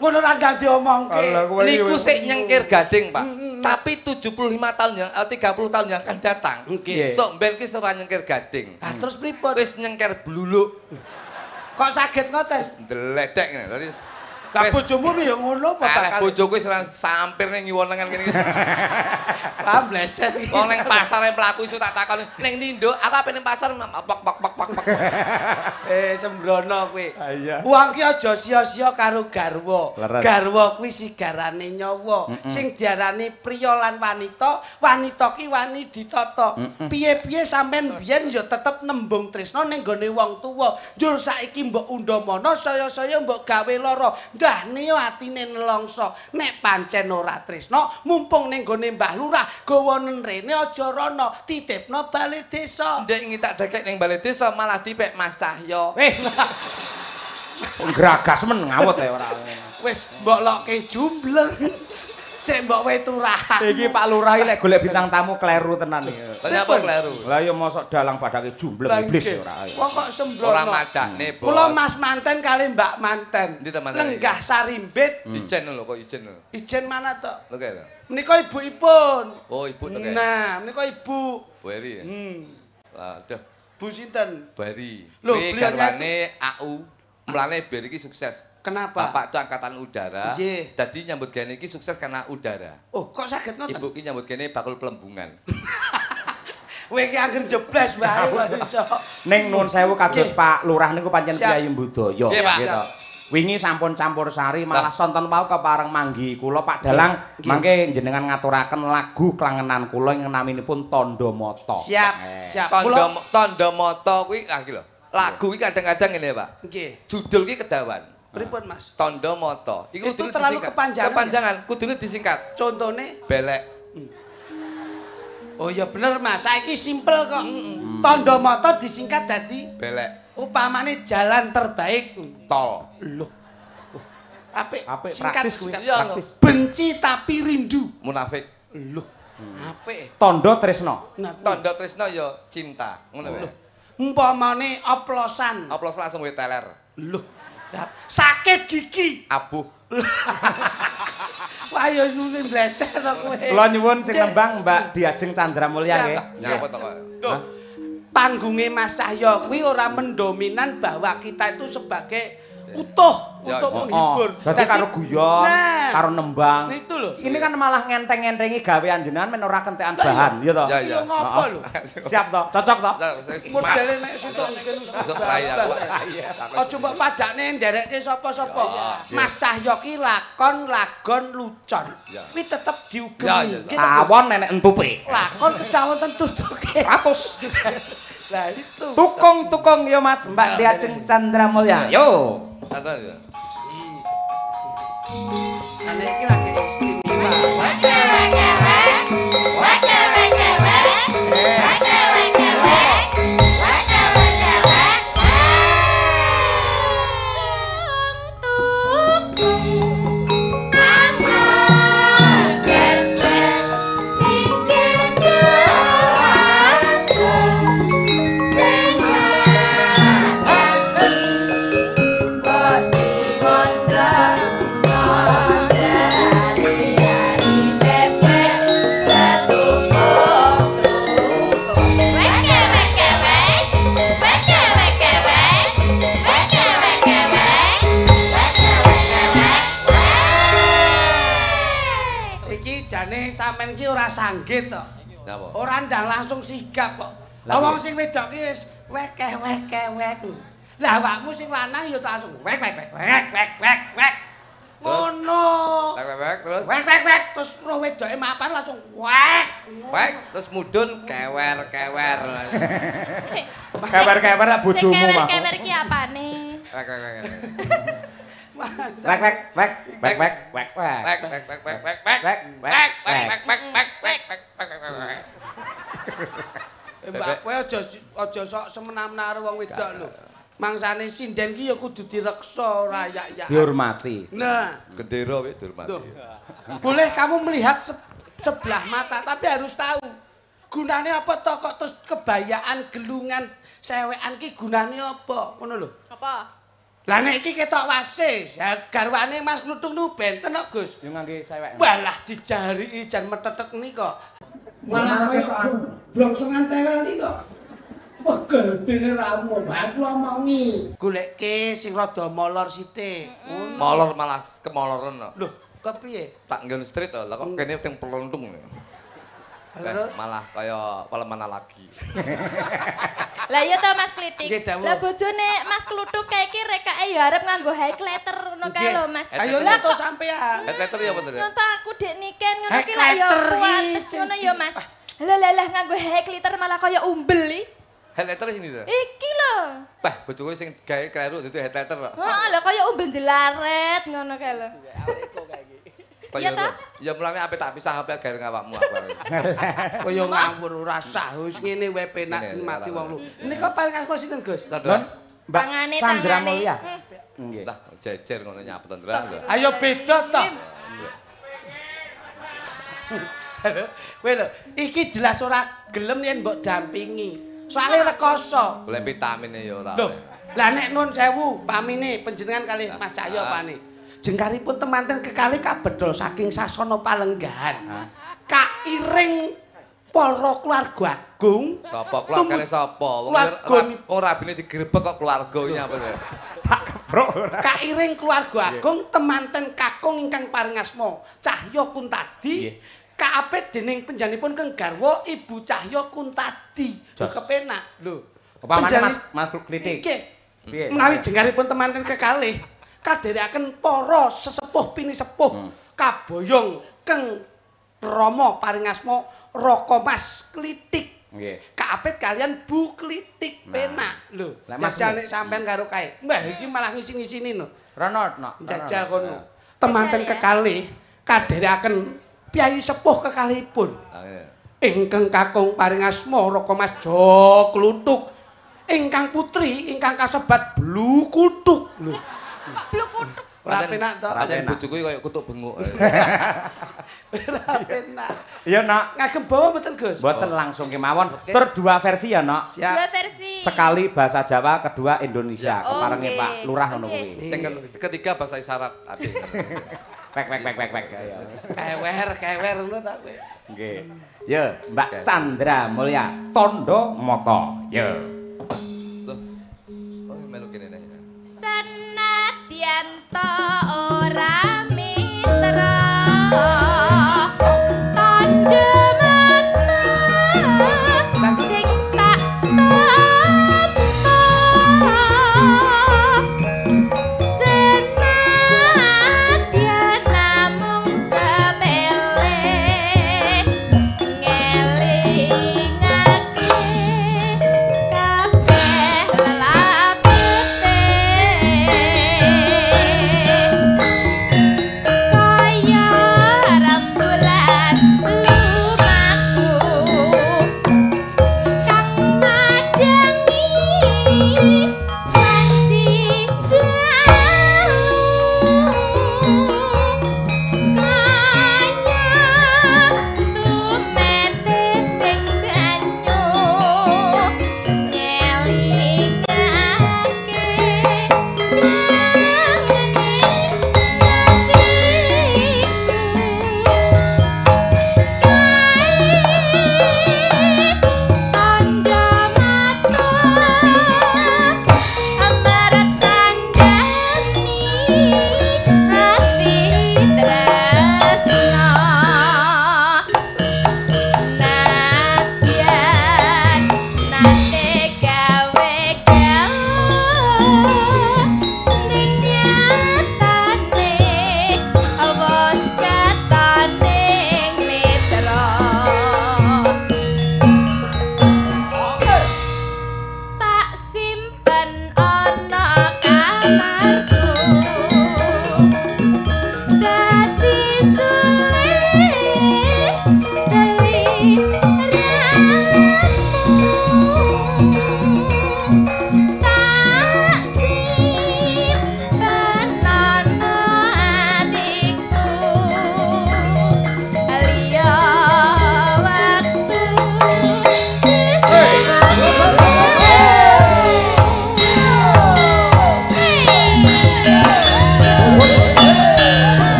ngono ra ganti omongke. Niku sik nyengkir gading, Pak. Tapi 75 tahun yang 30 tahun yang akan datang. Nggih. Sok ben ki ora nyengkir gading. Ah terus pripun? Wis nyengker bluluk. Kok saged ngoten? Ndeledek ngene. Dadi Lah bojomu ya ngono apa tak kali? bojoku wis sampir ning ngiwonengan kene iki. Ah bleset iki. Wong ning pasare mlaku iso tak takoni, "Ning ndi, Nduk? Aku ape ning pasar pok. Sembrono kowe. Iya. Wong ki aja sia-sia karo garwa. Leres. Garwa kuwi sigarane nyawa. Sing diarani priya lan wanita, wanita ki wani ditata. Piye-piye sampean biyen ya tetep nembung tresna ning gone wong tuwa. Njur saiki mbok undhamana saya-saya mbok gawe lara. Ndahne yo atine nelongso. Nek pancen ora tresna, mumpung ning gone Mbah Lurah, gawa rene aja rono, titipno bali desa. Ndek iki tak dekek ning balai desa malah dipek Mas Cahyo. Gragas men ngawut ya ora. Wis mbok lokke jumbleng. Sik mbok wae turahan. Iki Pak Lurah lek golek bintang tamu kleru tenan iki. Lah apa kleru? Lah ya mosok dalang padake jumbleng iblis ora. Wong kok sembrono. Ora madakne, Bos. Kula Mas Manten kali Mbak Manten. Ndi ta manten? Lenggah Sarimbit. Ijen lho kok ijen lho. Ijen mana to? Lho kae lho. Menika ibuipun. Oh, ibu to kae. Nah, menika ibu. Bu Eri. Lah, aduh, Bu sinten? Bu Eri. Loh, Kuwi beliaunya garwane AU. Mulane BER iki sukses. Kenapa? Bapak itu angkatan udara. Nggih. Dadi nyambut gawe iki sukses karena udara. Oh, kok saged ngoten? Ibu ki nyambut gawe bakul pelembungan. Kowe iki anggere jebles wae kok iso. Ning nuwun sewu kados Pak Lurah niku pancen Siap. Kyai Mbudaya. Nggih, Pak. Gitu. Wingi sampun campur sari malah sonten mau kepareng manggi kula Pak Dalang mangke jenengan ngaturaken lagu klangenan kula ing naminipun Tandha Mata. Siap, siap. Kula Tandha Mata kuwi iki lho. Lagu iki kadang-kadang ngene, Pak. nggih. Judul ki kedawan. Pripun, Mas? Tandha Mata. Iku Itu kudune terlalu disingkat. kepanjangan, Kepanjangan, kudune disingkat. Contone? Belek. Oh ya bener, Mas. Saiki simpel kok. Tandha Mata disingkat dadi Belek. upamane jalan terbaik. Tol. Loh. Apik, Apik singkat, praktis kuwi. singkat. Iya, Praktis. Benci tapi rindu. Munafik. Loh. Apik. Tandha tresna. Nah, Tandha tresna ya cinta. Ngono wae. umpamane oplosan. Oplos langsung wae teler. Loh. Sakit gigi. Abuh. Wah ya nulis bleset to kowe. Kula nyuwun sing nembang Mbak Diajeng Chandra Mulya nggih. Nyapa to kok. Loh, panggunge Mas Cahyo kuwi ora mendominan bahwa kita itu sebagai utuh Ya, untuk ya. menghibur. Dadi karo guyon, Nah, karo nembang. itu lho. Ini kan malah ngenteng-ngentengi gawean jenengan men ora kentekan bahan, ya toh? Ya, Iya ngopo lho. Siap toh? Cocok toh? Modele nek sitok mungkin aja mbok padakne nderekke sapa-sapa. Mas Cahyo ki lakon lagon lucon. Kuwi tetep diugemi. Gitu, Tawon nenek entupe. lakon kecawan tentu tuke. 100. Lah itu. Tukung-tukung ya Mas Mbak Diajeng Chandra Mulya. Yo. Ada ya. Ane iki lagi istimewa. sampean ki ora sanggit to. Napa? Ora ndang langsung sigap kok. Lah wong sing wedok ki wis wekeh. Lah awakmu sing lanang ya langsung wek. Ngono. Wek terus. Wek terus roh wedoke mapan langsung wek. Terus mudhun kewer. Kewer lah Sing bojomu mah. kewer-kewer ki apane? Mbak kowe aja sok semena-mena karo wong wedok lho. Mangsane sinden ki ya kudu direksa ora yak-yak. Dihormati. Nah, Gendera wis dihormati. boleh kamu melihat sebelah mata tapi harus tahu gunane apa toh kok terus kebayaan gelungan sewekan ki gunane apa ngono lho. Apa? Lah nek iki ketok wasis, ya garwane Mas Kluthuk nu benten kok Gus. Yo ngangge sewek. Walah dijari jan metetek nika. Malah koyo blongsongan tewel nika kok. Wah gedene ramu banget kula omongi. Goleke sing rada molor sithik. Molor malah kemoloren kok. Lho, kepiye? Tak nggon street to, lah kok kene teng peluntung. Terus Malah kaya pelemana lagi. Lah iya to Mas Klitik. Nggih, dawuh. Lah bojone Mas Kluthuk kae iki rekake ya arep nganggo highlighter ngono kae lho Mas. Ayo Lah nyoto kok sampean. Letter ya bener ya? nonton aku dek niken ngono ki lah ya Highlighter kuates iki ngono ya Mas. Lah nganggo highlighter malah kaya umbel iki. Headletter sini to. Iki lho. Bah, bojoku sing gawe kleru itu headletter kok. Heeh, lah kaya umbel jelaret ngono kae lho. Iya ta? Ya mulane ape tak pisah ape gawe awakmu aku. Kaya ngawur ora sah wis ngene wae penak mati wong lu. Nika paling asma sinten Gus? Tandra. Mbak Tangane, Chandra tangane. Mulya. Nggih. Lah jejer ngono nyapa Tandra. Ayo beda to. Kowe lho, iki jelas ora gelem yen mbok dampingi. Soale rekoso. Golek vitamine ya ora. Lho, lah nek nun sewu pamine panjenengan kalih Mas Cahyo pane. Jengkaripun temanten kekalih kabedol saking sasana palenggahan. Kairing para keluarga agung. Sapa keluargane sapa? Wong ora bine digrebek kok keluarga iki apa ya? Tak keprok ora. Kairing keluarga agung temanten kakung ingkang paring asma Cahyo Kuntadi. Kaapit dening penjanipun Kang Garwa Ibu Cahyo Kuntadi. Lho kepenak lho. Upamane Mas Klitik. Iki Piye? menawi jengkaripun temanten kekalih kadherekaken para sesepuh pinisepuh kaboyong Kang Rama paring asma Raka Mas Klitik. Nggih. Kaapit kalian Bu Klitik penak lho. Jajal nek sampean karo kae. Mbah iki malah ngisi-ngisini no. Rono nok. Jajal kono. Temanten kekalih kadherekaken piyai sepuh kekalihipun. Ingkang kakung paring asma Raka Mas Jo Kluthuk. Ingkang putri ingkang kasebat Blu Kuthuk lho. Kok Blu Kuthuk? Ora penak to. Pancen bojoku kaya kutuk benguk. Ora penak. Iya, Nok. Ngagem bawa mboten, Gus? Mboten langsung kemawon. Tur dua versi ya, Nok. Siap. Dua versi. Sekali bahasa Jawa, kedua Indonesia. Oh, Keparenge oke. Pak Lurah ngono Oke. kuwi. Sing ketiga bahasa isyarat adik. Pek. Ayo. Kewer ngono ta kowe. Nggih. Ya, Mbak Chandra Mulya, Tondo Mata. Ya. Loh. Oh, melu kene nek. Senadyan to ora mitra tandha mata sing tak senadyan namung sepele ngelingake kabeh lelapete kaya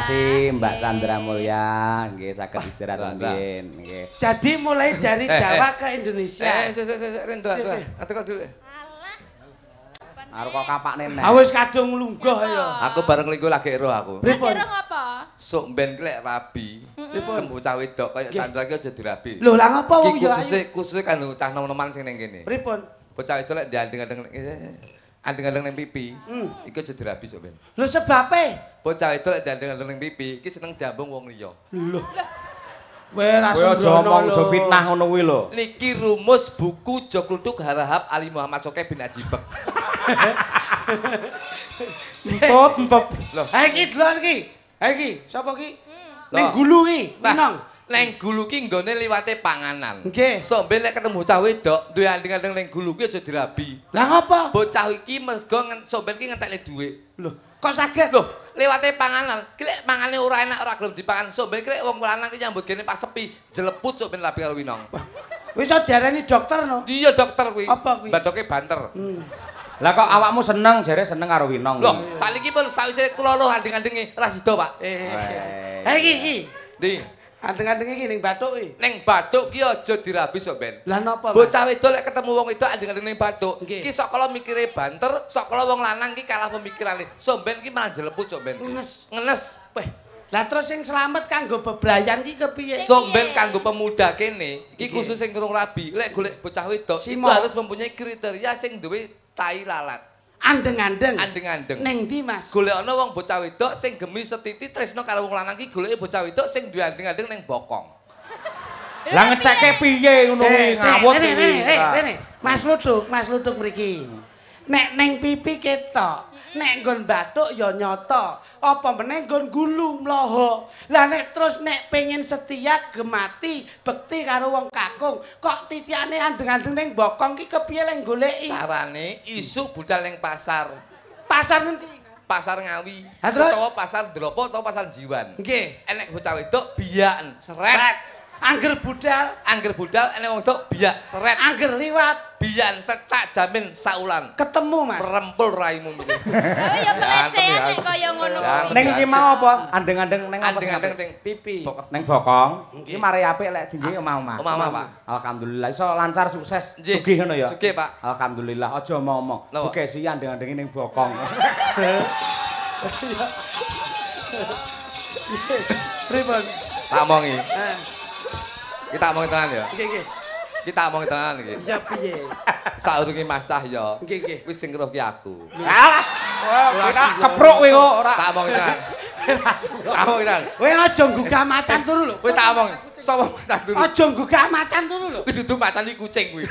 kasih Mbak Chandra Mulya, nggih saged istirahat mbiyen nggih. Jadi mulai dari Jawa ke Indonesia. Rendra, kok dulu. Karo kok kapakne nek. Wis kadung lunggah ya. Aku bareng linggo lagi ero aku. Pripun? apa? Sok ben klek rabi. Temu bocah wedok kaya Chandra ki aja dirabi. Lho, lah ngapa wong ya ayu? Khusus kanggo cah nom-noman sing ning kene. Pripun? Bocah wedok lek andeng-andeng ning pipi. Iku aja dirabi sok ben. Lho sebabe? Bocah wedok lek andeng-andeng ning pipi iki seneng diambung wong liya. Lho. Weh ra Kowe aja omong aja fitnah ngono kuwi lho. Niki rumus buku Jok Luduk Harahap Ali Muhammad Sokeh bin Ajibek. Empop. Loh, Ha iki delok iki. Ha iki, sapa iki? Ning gulu iki, Minong. Neng gulu ki nggone liwate panganan. Nggih. Sok ben lek ketemu bocah wedok, duwe andeng-andeng ning gulu ki aja dirabi. Lah ngapa? Bocah iki mergo sok ben ki ngentekne dhuwit. Lho, kok saged? Loh, liwate panganan. Ki lek mangane ora enak ora gelem dipangan. Sok ben ki lek wong lanang ki nyambut gene pas sepi, jeleput sok ben rabi karo Winong. Wis diarani dokter no. Iya dokter kuwi. Apa kuwi? Batoke banter. Lah kok awakmu seneng jare seneng karo Winong. Loh, saliki pun sawise kula lo andeng-andenge ra sida, Pak. Ha iki. Ndi? Andeng-andeng iki ning bathuk iki. Ning bathuk ki aja dirabi sok ben. Lah napa? Bocah wedok lek ketemu wong wedok andeng-andeng ning bathuk, Nggih. ki sok kala mikire banter, sok kala wong lanang ki kalah pemikirane. Sok ben ki malah jeleput sok ben. Ngenes. Weh, lah terus sing slamet kanggo bebrayan ki kepiye? Sok ben kanggo pemuda kene, iki khusus sing kurang rabi. Lek golek bocah wedok, itu harus mempunyai kriteria sing duwe tai lalat. Andeng-andeng. Andeng-andeng. Ning ndi, Mas? Golekana wong bocah wedok sing gemi setiti tresno karo wong lanang ki goleke bocah wedok sing duwe andeng-andeng ning bokong. Lah ngeceke piye ngono kuwi ngawut iki. Rene, Mas Luduk mriki. Nek ning pipi ketok, nek nggon bathuk ya nyata, apa meneh nggon gulu mloho. Lah nek terus nek pengen setia gemati bekti karo wong kakung, kok titiane andeng-andeng ning bokong ki kepiye lek goleki? Carane isu budal ning pasar. Pasar ngendi? Pasar Ngawi. Ha, terus? Utawa pasar Dropo utawa pasar Jiwan. Nggih. Enek bocah wedok biaken, seret. Angger budal, Angger budal enek wong wedok biak, seret. angger liwat, Biaken tak jamin saulan. ketemu, Mas. Rempul raimu iki. Oh ya pelecehan nek kaya ngono kuwi. Ning iki mau apa? Andeng-andeng ning apa? Andeng-andeng ning Pipi. Ning bokong. Iki mari apik lek dinggih omah-omah. Omah-omah, Pak. Alhamdulillah iso lancar sukses. Nggih. Sugih ngono ya. Sugih, Pak. Alhamdulillah aja omong-omong. Napa? Oke sih andeng-andeng ning bokong. Pripun? Tak omongi. Kita omongi tenan ya. Nggih. Kita omongi tenan iki. Ya piye? Saurunge masah ya. Nggih. Wis sing ngeruh ki aku. Alah. Ora kepruk kowe kok ora. Tak omongi tenan. Tak omongi tenan. Kowe aja gugah macan turu lho. Kowe tak omongi. Sapa macan dulu? Aja gugah macan turu lho. Kuwi dudu macan iki kucing kuwi.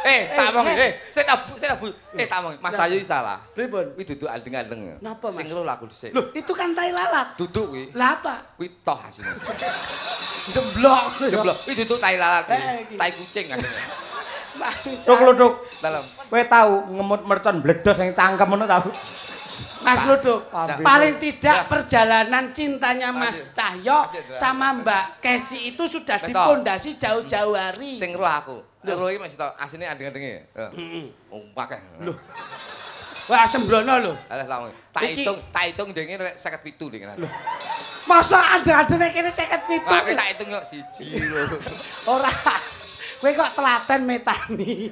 Tak omongi. Sik tak omongi. Mas Ayu salah. Pripun? Kuwi dudu andeng-andeng. Napa, Mas? Sing ngeruh laku dhisik. Loh, itu kan tai lalat. Duduk kuwi. Lah apa? Kuwi toh asine. Demblok. Jeblok. Kuwi duduk tai lalat iki. kuwi. Tai kucing asine. Tuk luduk. Dalam. Kowe tau ngemut mercon bledos sing cangkem ngono tau. Mas Luduk, Pak. paling tidak Ya. perjalanan cintanya Mas Makasih. Cahyo Makasih, Dra. sama Mbak Kesi itu sudah Betul. dipondasi jauh-jauh hari. Sing ngeruh aku. Ngeruh iki masih tau asine andeng-andenge. Oh, akeh. Loh. Wah, sembrono lho. Alah tak omongi. Tak hitung denge 57 denge. Masa ada-ada kene 57. Lah kowe tak hitung yo 1 lho. Ora. Kowe kok telaten metani.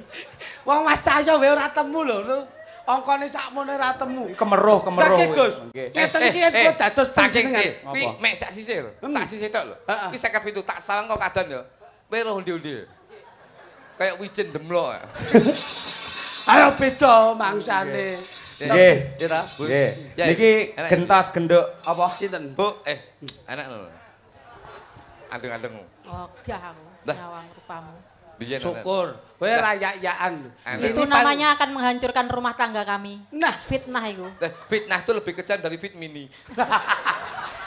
Wong Mas Cahyo wae ora temu lho. Angkane sakmene ora temu. Kemeruh. Nggih, Gus. Nggih. Ngeten iki kok dados saking panjenengan. kuwi mek sak sisir. Sak sisir tok lho. Heeh. Iki 57 tak sawang kok kadan yo. Kowe roh ndi-ndi. Kayak wijen demlok. Ayo beda mangsane. Nggih. Ya ta, Bu. Nggih. Ya, Niki enak. gentas genduk apa? Sinten? Bu, enak lho. Andeng-andeng. Oh, gak aku Dah. nyawang rupamu. Biyen. Syukur. Kowe rayak-yakan. Enak. Itu namanya akan menghancurkan rumah tangga kami. Nah, Fitnah itu. Fitnah itu lebih kejam dari fit mini.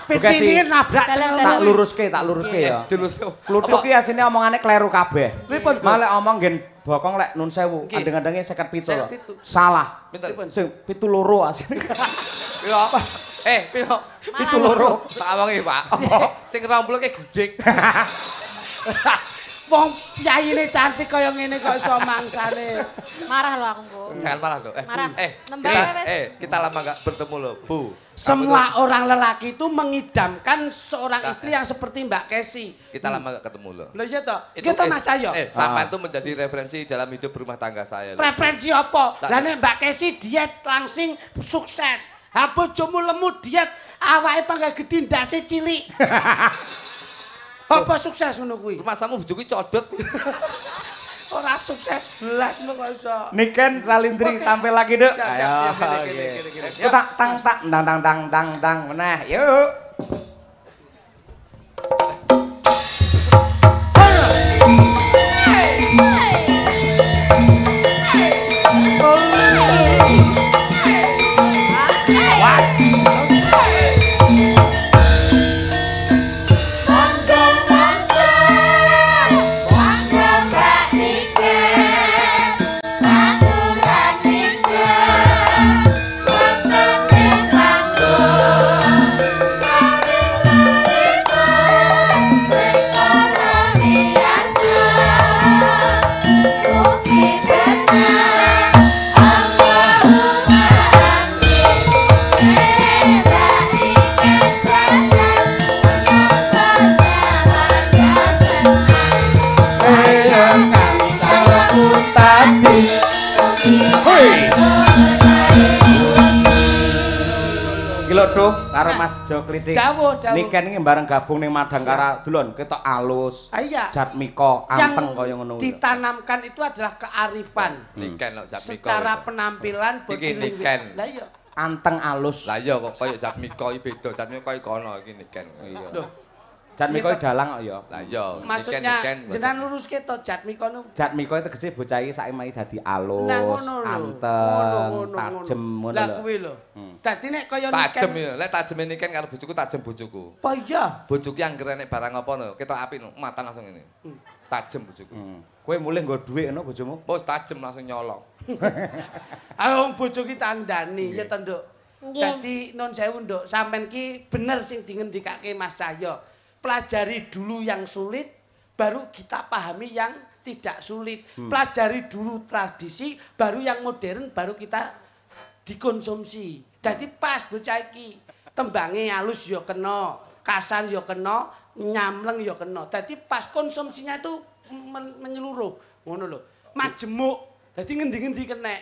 Pit Oke, ini sih. nabrak Dalam- celana. Tak luruske ya. Dulus. Kluthuk ki asine omongane kleru kabeh. Pripun, Gus? Malah omong nggen bokong lek nun sewu, Nggih. andeng-andenge 57 lho. 57. Salah. Pinten? Sing 72 asine. Piro apa? Piro? 72. Tak omongi, Pak. Sing 20 ki gedhek. Wong yayine cantik kaya ngene kok iso mangsane. Marah lo aku, Ngko. Jangan marah loh. Marah. Nembang kita, wes. kita lama nggak bertemu loh, Bu. Semua orang lelaki itu mengidamkan seorang istri yang seperti Mbak Kesi. Kita lama nggak ketemu loh. Loh iya toh? Itu, Kita Mas Ayo. sampai itu menjadi referensi dalam hidup berumah tangga saya. Loh. Referensi apa? Lah nek Mbak Kesi diet langsing sukses. Ha bojomu lemu diet awake panggal gedhe ndase cilik. Apa sukses ngono kuwi? Rumah samu bujuku codot. Ora sukses belas kok iso. Niken Salindri tampil lagi, Dek. Siap, Ayo. siap, Oke. gini. Kita tang meneh. Yuk. Tuh karo Mas Jo Klitik. Dawuh. Niken iki bareng gabung ning Madangkara dulon ketok alus. Iya. Jatmiko anteng kaya ngono. Ditanamkan itu adalah kearifan. Niken lho Jatmiko. Secara penampilan body Niken. language. Lah iya. Anteng alus. Lah iya kok kaya Jatmiko iki beda. Jatmiko iki kono iki Niken. Iya. Loh. Jatmiko dalang kok ya. Lah iya. Maksudnya jenengan luruske to Jatmiko nu. Jatmiko itu tegese bocah iki saiki mai dadi alus, Nah, ngono lho. anteng, tajem ngono Lah lho. kuwi lho. Dadi nek kaya Tajem Niken. ya. Lek tajeme Niken karo bojoku tajem bojoku. Apa iya? Bojoku anggere nek barang apa no, ketok apik no, mata langsung ngene. Tajem bojoku. Kowe mulih nggo dhuwit ngono bojomu? Bos tajem langsung nyolong. Ayo wong bojo ki tandani ya to, Nduk. Nggih. Dadi non sewu, Nduk, sampean ki bener sing dingendikake Mas Cahyo. Pelajari dulu yang sulit baru kita pahami yang tidak sulit. Pelajari dulu tradisi baru yang modern baru kita dikonsumsi. Dadi pas bocah iki. Tembange halus ya kena, kasar ya kena, nyamleng ya kena. Dadi pas konsumsinya itu menyeluruh. Ngono lho. Majemuk. Dadi ngendi-ngendi kenek.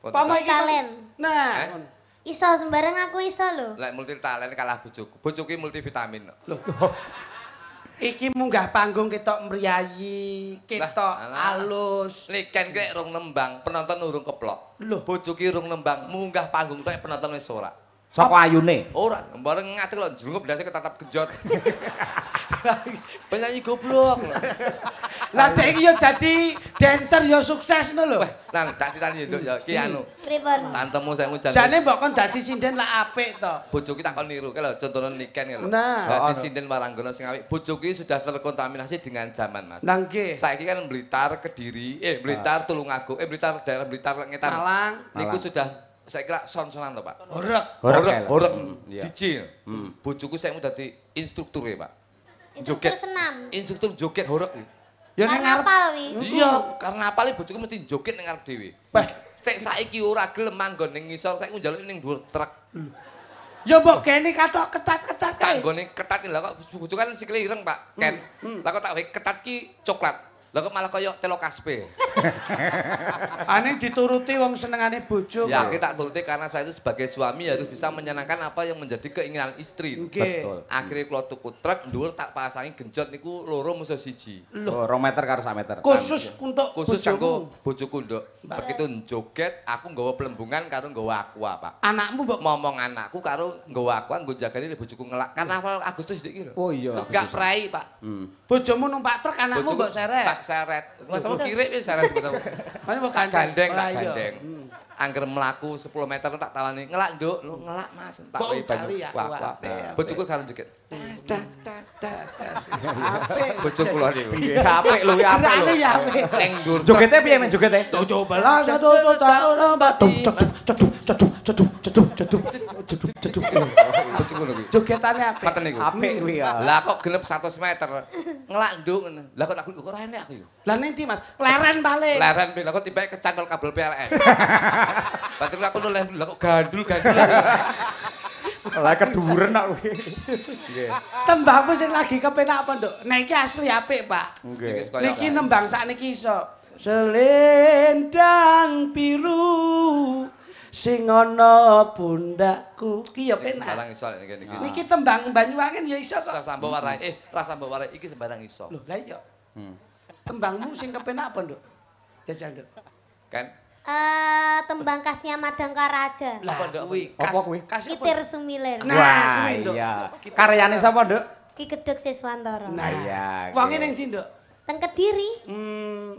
Pomo iki. Talent. Nah, ngono. Iso sembarang aku iso lho. Lek multi talent kalah bojoku. Bojoku multivitamin. Loh. Iki munggah panggung ketok mriyayi, ketok Lah, alus. Niken kek rung nembang, penonton urung keplok. Loh. Bojoku rung nembang, munggah panggung tok penonton wis ora. Saka ayune. Ora, bareng ngatik lho njlungup ndase ketatap genjot. Penyanyi goblok. Lah dek iki ya dadi dancer ya sukses ngono lho. Wah, nang tak critani nduk ya ki anu. Pripun? Tantemu saya jan. Jane mbok kon dadi sinden lah apik to. Bojoku takon niru, kalau contohnya Niken ya lho. Nah. Dadi sinden Maranggono sing apik. Bojoku sudah terkontaminasi dengan zaman, Mas. Lah nggih. Saiki kan Blitar, Kediri, Blitar, Tulungagung, Blitar, daerah Blitar, Ngetan. Malang. Niku sudah saya kira son-sonan to, Pak. Horek. Horek, iya. DJ. Bojoku saya mau dadi instruktur ya, Pak. Instruktur senam. Instruktur joget horek. Ya ning ngarep. Karnaval wi. Iya, karena apale bojoku mesti joget ning ngarep dhewe. Wah. Tek saiki ora gelem manggon ning ngisor, saiki njaluk ning dhuwur truk. Ya mbok kene katok ketat-ketat kae. Kanggone ketat lho kok bojoku kan sikile ireng, Pak. Ken. Lah kok tak wae ketat ki coklat. Lah kok malah kaya telo kaspe. Ane dituruti wong senengane bojo. Ya, kok. kita turuti karena saya itu sebagai suami harus bisa menyenangkan apa yang menjadi keinginan istri. Nggih. Betul. Akhirnya kalau tuku truk dhuwur tak pasangi genjot niku loro musuh siji. Oh, 2 meter karo 1 meter. Khusus untuk Khusus bojomu. kanggo bojoku nduk. Begitu joget aku nggawa pelembungan karo nggawa aqua, Pak. Anakmu mbok Momong anakku karo nggawa aqua nggo jagani bojoku ngelak. Karnaval Agustus dik iki lho. Oh iya. Terus gak prai, Pak. bojomu numpak truk anakmu Bojoku mbok seret. Tak seret. Mas aku kirik wis seret betul. Mane mbok Tak gandeng, Ora tak iya. gandeng. Angger mlaku 10 meter tak tawani. Ngelak, Nduk. Lu ngelak, Mas. Tak Kok wae banyu. utali ya? Wah, Wah, wah. apik, Bojoku karo joget. Apik. Bojoku lho niku. Nggih, apik lho, apik lho. Gerane ya apik. Ning dhuwur. Jogete piye men jogete? 17 satu tahun Bojoku lho kuwi. jogetane apik. Ngoten niku. Apik kuwi ya. Lah kok genep 100 meter. ngelanduk ngono. Lah kok tak kok ora enek aku yo. Lah ning ndi Mas? Leren paling. Leren pin kok tiba kecantol kabel PLN. Berarti aku noleh lah kok gandul. Lah keduren kok kuwi. Nggih. Tembangmu sing lagi kepenak apa, Nduk? Nah iki asli apik, Pak. Nggih. Niki nembang sakniki iso. Selendang biru sing ana pundakku. Ki ya penak. Sembarang iso niki. Niki tembang Banyuwangen ya iso kok. Rasa mbok warai. Rasa mbok warai iki sembarang iso. Loh, lah iya. Tembangmu sing kepenak apa, Nduk? Jajal, Nduk. Kan? Tembang khasnya Madangkara aja. Lah kuwi Apa kuwi? kasih Kitir Sumilir. Nah, Wah, kuwi, Nduk. iya. Karyane sapa, Nduk? Ki Gedhek Siswantara. Nah, iya. wonge ning ndi, Nduk? Teng Kediri.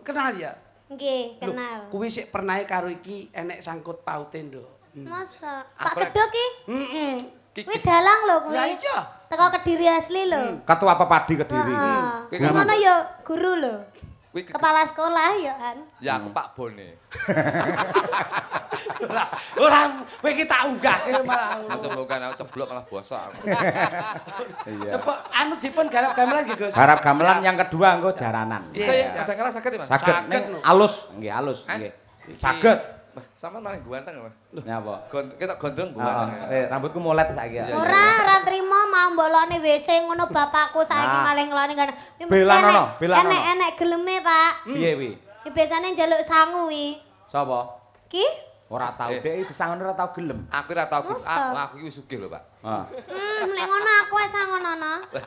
Kenal ya? Nggih, Loh, kenal. kuwi sik pernah karo iki enek sangkut paute, Nduk. Masa? Aku Pak Gedhek ki? Heeh. Kuwi dalang lho kuwi. Lah iya. Teko Kediri asli lho. Ketua Pepadi Kediri. Heeh. Kuwi Ngono ya guru lho. Kuwi Kepala sekolah ya kan. ya aku Pak Bone. Ora kowe iki tak unggahke malah. Aja bukan aku ceblok malah bosok aku. Iya. Coba anu dipun garap gamelan nggih, Gus. Harap gamelan yang kedua engko jaranan. Saya kadang-kadang sakit ya, Mas. Saged Saged, ning lho. alus, nggih alus, nggih. Saged. Bah, sama malah guanteng, Mas. Nyapa? Kita gondrong Heeh. guanteng. Rambutku molet saiki ya. Ora trimo mau mbolone WC ngono bapakku saiki Ah. malah ngeloni kan. Belan ono, belan ono. Enek-enek geleme, Pak. Piye kuwi? Ya biasane njaluk sangu wi. Sapa? Ki? Ora tau, dhek disangon ora tau gelem. Aku ora tau Masa? aku iki wis sugih lho, Pak. Heeh. Nek ngono aku wis sangonono. Wah,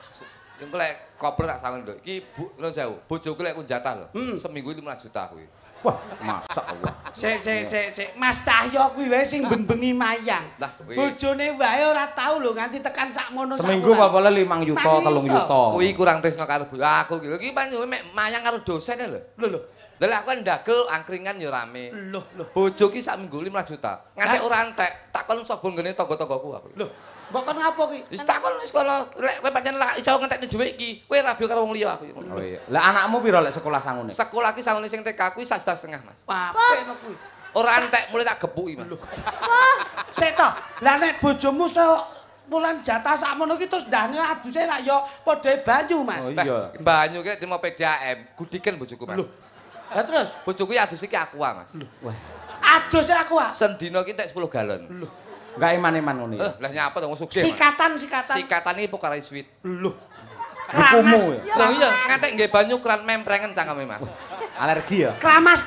yang lek koper tak sangon lho. Iki nuwun sewu, bojoku lek ku jatah lho. Seminggu 15 juta kuwi. Wah, masak Allah. Sik. Mas Cahyo kuwi wae sing benbengi mayang. Lah, kuwi. Bojone wae ora tau lho nganti tekan sakmono Seminggu apa-apa 5 juta, 3 juta. Kuwi kurang tresno karo aku iki lho. Iki panjenengan mek mayang karo dosen lho. Lho. Lah aku kan ndagel angkringan ya rame. Loh. Bojo ki sak minggu 15 juta. Ngantek ora entek, takon sapa nggone tangga-tanggaku aku. Loh, mbok kon ngapo ki? Wis takon wis kono lek kowe pancen ra iso ngentekne dhuwit iki, kowe rabi karo wong liya aku. Oh iya. Lah anakmu piro lek sekolah sangune? Sekolah ki sangune sing TK kuwi 1,5 juta, Mas. Apik no kuwi. Ora entek mulai tak gepuki, Mas. Sik to. Lah nek bojomu bulan jatah sakmono ki terus ndane aduse lak ya padha banyu, Mas. Oh iya. Banyu ki demo PDAM, gudiken bojoku, Mas. Lah terus Bojoku ki adus iki aqua, Mas. Wah, aduse aku ah. Sendina ki entek 10 galon. enggak iman-iman ngono ya. Lah nyapa to wong sugih. Mas. Sikatan. Sikatan iki pokari sweet. Loh. Hukummu ya. Lah iya, ngantek nggih banyu keran memprengen cangkeme, Mas. Alergi ya? Keramas.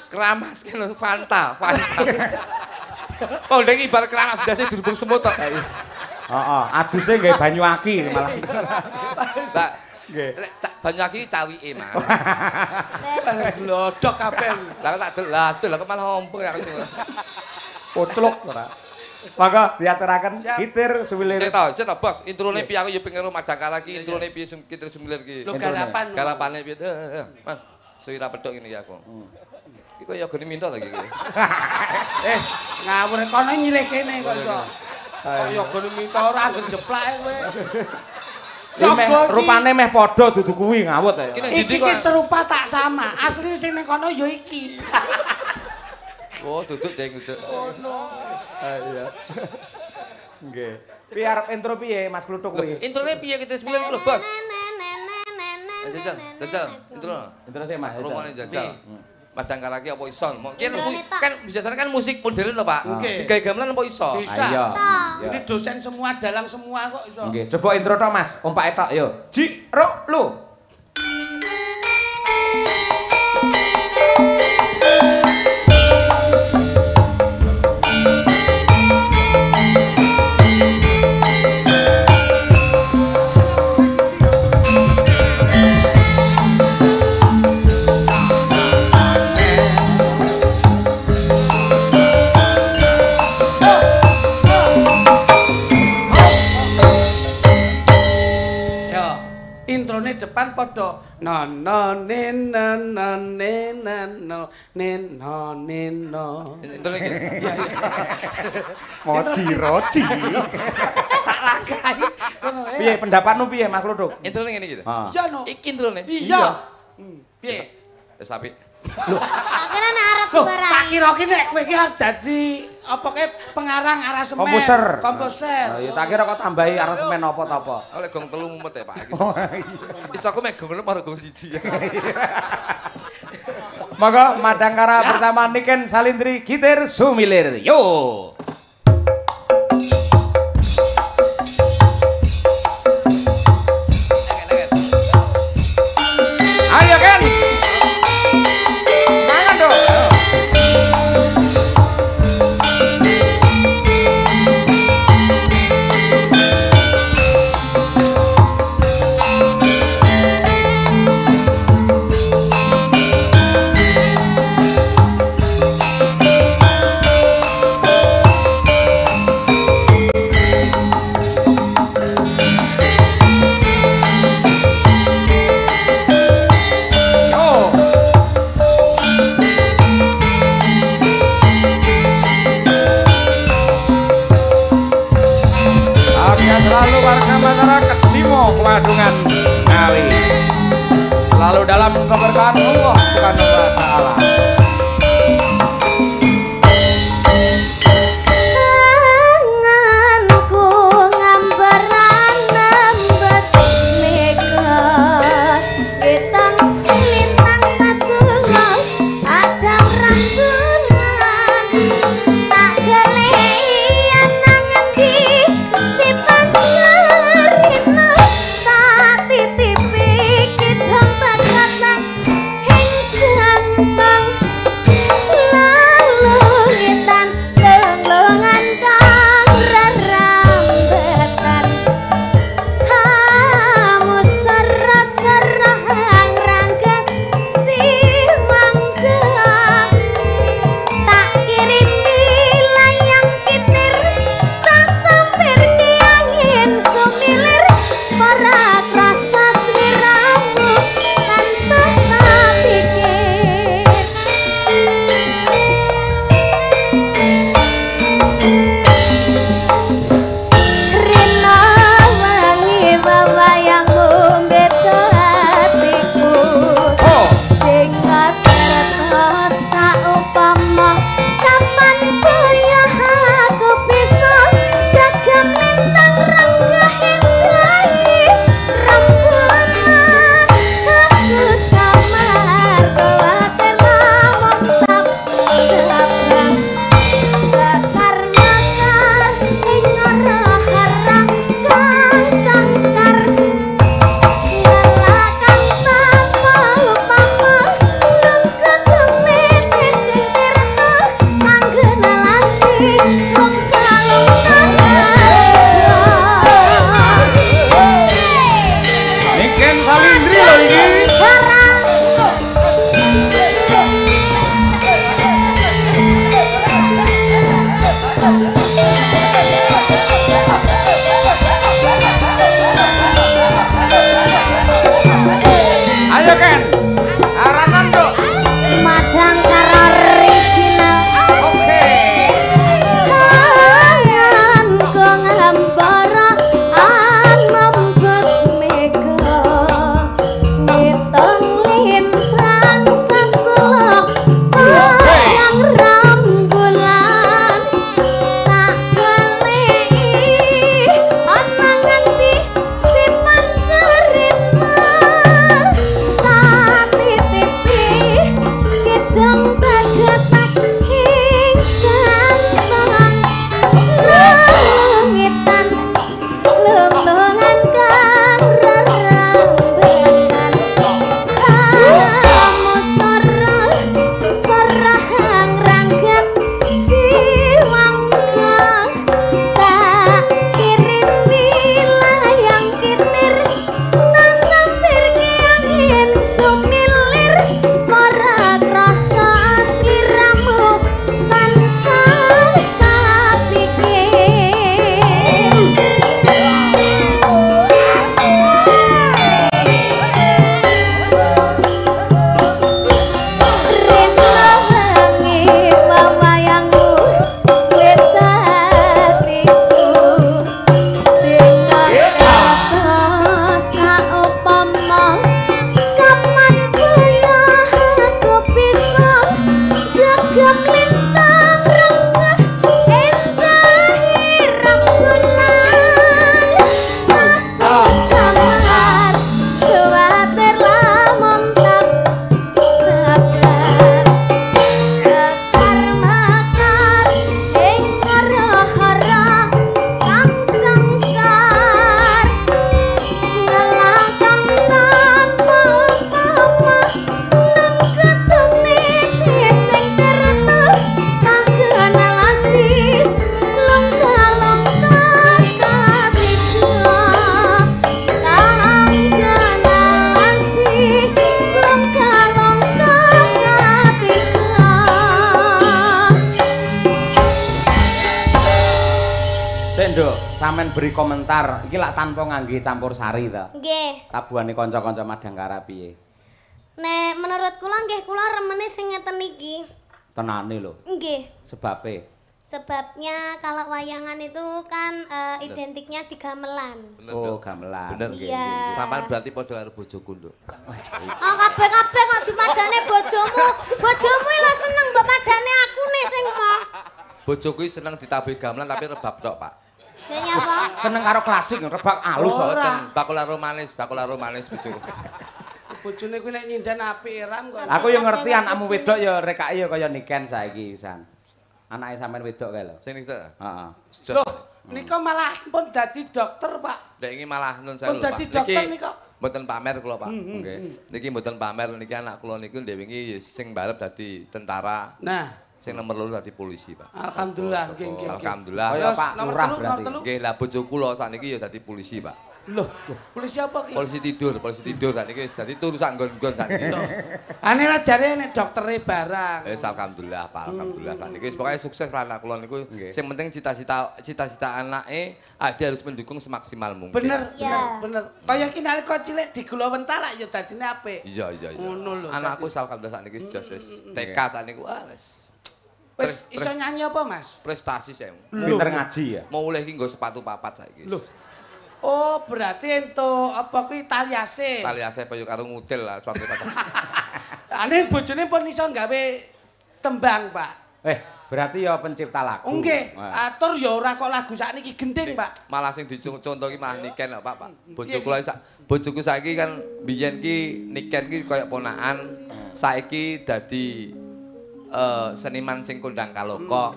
Keramas ki lho Fanta. Oh, ndek ibarat keramas ndase dirubung semut tok. Heeh, aduse nggawe banyu aki malah. Lah, Nggih. lek banyu aki cawike, Mas. Glodok kabeh. Lah tak delok lah kok malah ompong ya aku. Pucluk ora. Maka diaturaken Kitir Sumilir. Sik to, Bos. Introne piye aku ya pengen Madangkara ki, introne piye Kitir Sumilir ki. Lho garapan. Garapane piye? Mas, suwira pedhok ngene iki aku. Iki kok ya gene minta lagi iki. Ngawur kono nyilih kene kok iso. Ya gone minta ora anggen jeplake kowe. Rupane meh padha dudu kuwi ngawut ya. Iki ki serupa tak sama. Asli sing ning kono ya iki. Oh, duduk deng duduk. Iya. Nggih. Piye arep intro piye Mas Kluthuk kuwi? Introne piye Kitir Sumilir lho, Bos? Jajal, intro. Intro sih Mas. Rumane jajal. Madangkara ki apa iso? Introne tok. Kan biasanya kan musik modern lho, Pak. Nggih. Digawe gamelan apa iso? Bisa. Ayo. Ini dosen semua, dalang semua kok iso. Nggih, coba intro tok Mas. Ompake tok yo. Ji, ro, lu. Yo, introne depan padha no no nin no no nin no nin no nin no. Introne iki. Moji roji. Tak langkai. Ngono Piye pendapatmu piye Mas Kluthuk? Introne ngene iki. Heeh. Iya no. Iki introne. Iya. Piye? Wis apik. Akhirnya nek arep Loh, tak dibarai. kira ki nek kowe iki arep dadi apa ke pengarang aransemen. Komposer. Komposer. Ya tak kira kok tambahi aransemen apa ta apa. Oleh gong 3 mumet ya Pak. Wis aku mek gong 6 karo gong 1 ya. Monggo Madangkara bersama Niken Salindri Gitir Sumilir. Yo. Ayo Ken. Mangan dong. Selalu warga masyarakat Simo Wadungan Ngawi selalu dalam keberkahan Allah Subhanahu wa taala. Tanganku ngambaran nambet mega getang lintang tasulong adang rangsulan tak geleyan nang endi sipan serina tak titipi kidang tak hing sambang lalu ngitan lenglongan kang rerambetan kamu serah-serah rangga si mangga tak kirim di layang kitir tak sampir di angin sumilir para rasa sliramu tanpa tak pikir Rina wangi wayang ngombe hatiku sing ngaterno saupama kapan kaya aku bisa jaga lintang renggah hindai rembulan aku samar kuatir lamong tak sabrang bakar makar ing ora harang kang sangkar ngelakan tanpa upama nang ketemit sing tirha anggena lasi wong kalung Niken Salindri lho iki. Ayo Ken. Aranan dong. Madangkara original Oke. tanganku ngambara anembus mega ngitung lintang sasulok yang rembulan tak galei ana nganti sipan serina tak sampean beri komentar iki lak tanpa ngangge campur sari ta. Nggih. Tabuhane kanca-kanca Madangkara piye? Nek menurut kula nggih kula remene sing ngeten iki. Tenane lho. Nggih. Sebabe. Sebabnya kalau wayangan itu kan identiknya di gamelan. Bener, Oh, Nduk. gamelan. Bener. Iya. Sampean berarti padha karo bojoku, Nduk. Oh, kabeh-kabeh kok dipadane bojomu. Bojomu lho seneng mbok padane aku nih sing mau. Bojoku seneng ditabuhi gamelan tapi rebab tok, Pak. Ya nyapa? Seneng karo klasik rebak alus kok. Boten, bakul manis bojoku. Bojone kuwi nek nyindan apik ram kok. Aku yo ngerti anakmu wedok ya rekake ya kaya niken saiki pisan. Anake sampean wedok kae lho. Sing itu. Heeh. Loh, nika malah pun dadi dokter, Pak. Nek iki malah nun saya Pun lho, Pak. dadi dokter nika. Mboten pamer kula, Pak. Nggih. Niki mboten pamer, niki anak kula niku dhewe iki sing barep dadi tentara, Nah, sing nomor 2 dadi polisi, Pak. alhamdulillah nggih nggih. Alhamdulillah. Kaya Terus Pak nomor Lurah telu, berarti. nomor telu. Nggih, lah bojo kula sakniki ya dadi polisi, Pak. Loh, polisi apa ki? Polisi tidur sakniki wis dadi turu sak nggon-nggon sakniki. Ane lah jare nek doktere barang. Wis alhamdulillah, Pak. Alhamdulillah sakniki wis pokoke sukses lah anak kula niku. Nggih. Sing penting cita-cita anake dia harus mendukung semaksimal mungkin. Bener, Iya. bener. Kaya ki nalika cilik digula wentalak ya dadine apik. Iya. Ngono lho, Anakku alhamdulillah sakniki jos wis TK sakniku wis Wis iso nyanyi apa, Mas? prestasi saya. Pinter ngaji ya. Mau mulai ki nggo sepatu papat saiki. Loh. Oh, berarti entuk apa kuwi tali ase. Tali ase payu karo ngutil lah sepatu papat. Ane bojone pun iso gawe tembang, Pak. Berarti ya pencipta lagu. Nggih, Wah. atur ya ora kok lagu sakniki gending, Pak. Malah sing dicontoh ki malah Niken kok, Pak. Bojoku saiki kan biyen ki Niken ki koyo ponakan, saiki dadi seniman sing kondang kaloka.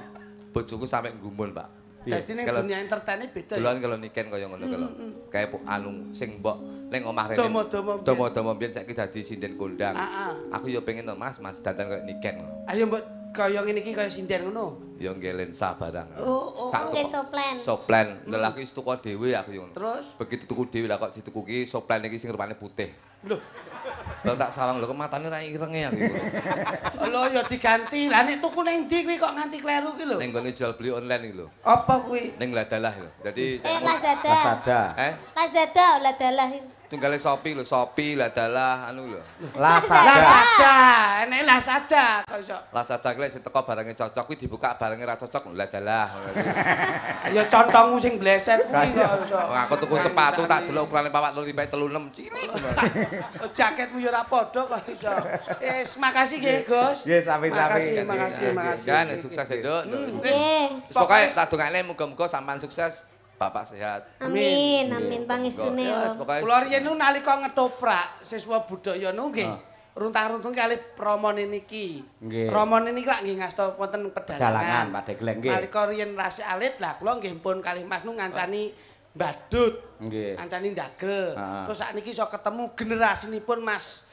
Bojoku sampe nggumun, Pak. Dadi ning Kalau- dunia entertain beda. Duluan kalau Niken kaya ngono kalau kayak anu sing mbok ning omah rene. Domo-domo biyen. Domo-domo biyen saiki dadi sinden kondang. Aku ya pengen to Mas dandan kaya Niken. Ayo mbok kaya ngene iki kaya sinden ngono. Ya nggih lensa barang. Oh, Tak Nggih kok- soplen. Soplen. Lah aku wis tuku dhewe aku yo. Terus? Begitu tuku dhewe lah kok dituku ki soplen iki sing rupane putih. Loh, Lah tak sawang lho kok matane ra irenge aku. lho ya diganti. Lah nek tuku ning ndi kuwi kok nganti kleru ki lho? Ning gone jual beli online iki lho. Apa kuwi? Ning Ladalah lho. Dadi Lazada. Lazada. Lazada Ladalah. tunggale Shopee lho, Shopee Ladalah anu lho. Lazada. Lazada, enek Lazada kok iso. Lazada ki lek sing teko barangnya cocok kuwi dibuka barangnya ra cocok lho Ladalah. Ya contongmu sing bleset kuwi kok iso. Wong aku tuku sepatu tak delok ukurane 4,36 cilik. Jaketmu ya ora padha kok iso. Makasih nggih, Gus. Nggih, sami-sami. Makasih. Kan sukses ya, Nduk. Nggih. Pokoke tak dongakne muga-muga sampean sukses, Bapak sehat. Amin, amin pangestune Ya, ya. pokoke Kula riyen nu nalika ngetoprak siswa budaya nu nggih. Runtang-runtung kali promone niki. Nggih. Promone niki lak nggih ngasta wonten Dalangan pedalangan. Pak Degleng nggih. Nalika riyen rasik alit lah kula nggih pun kalih Mas nu ngancani badut. Nggih. Ngancani ndagel. Heeh. Terus sakniki iso ketemu generasinipun Mas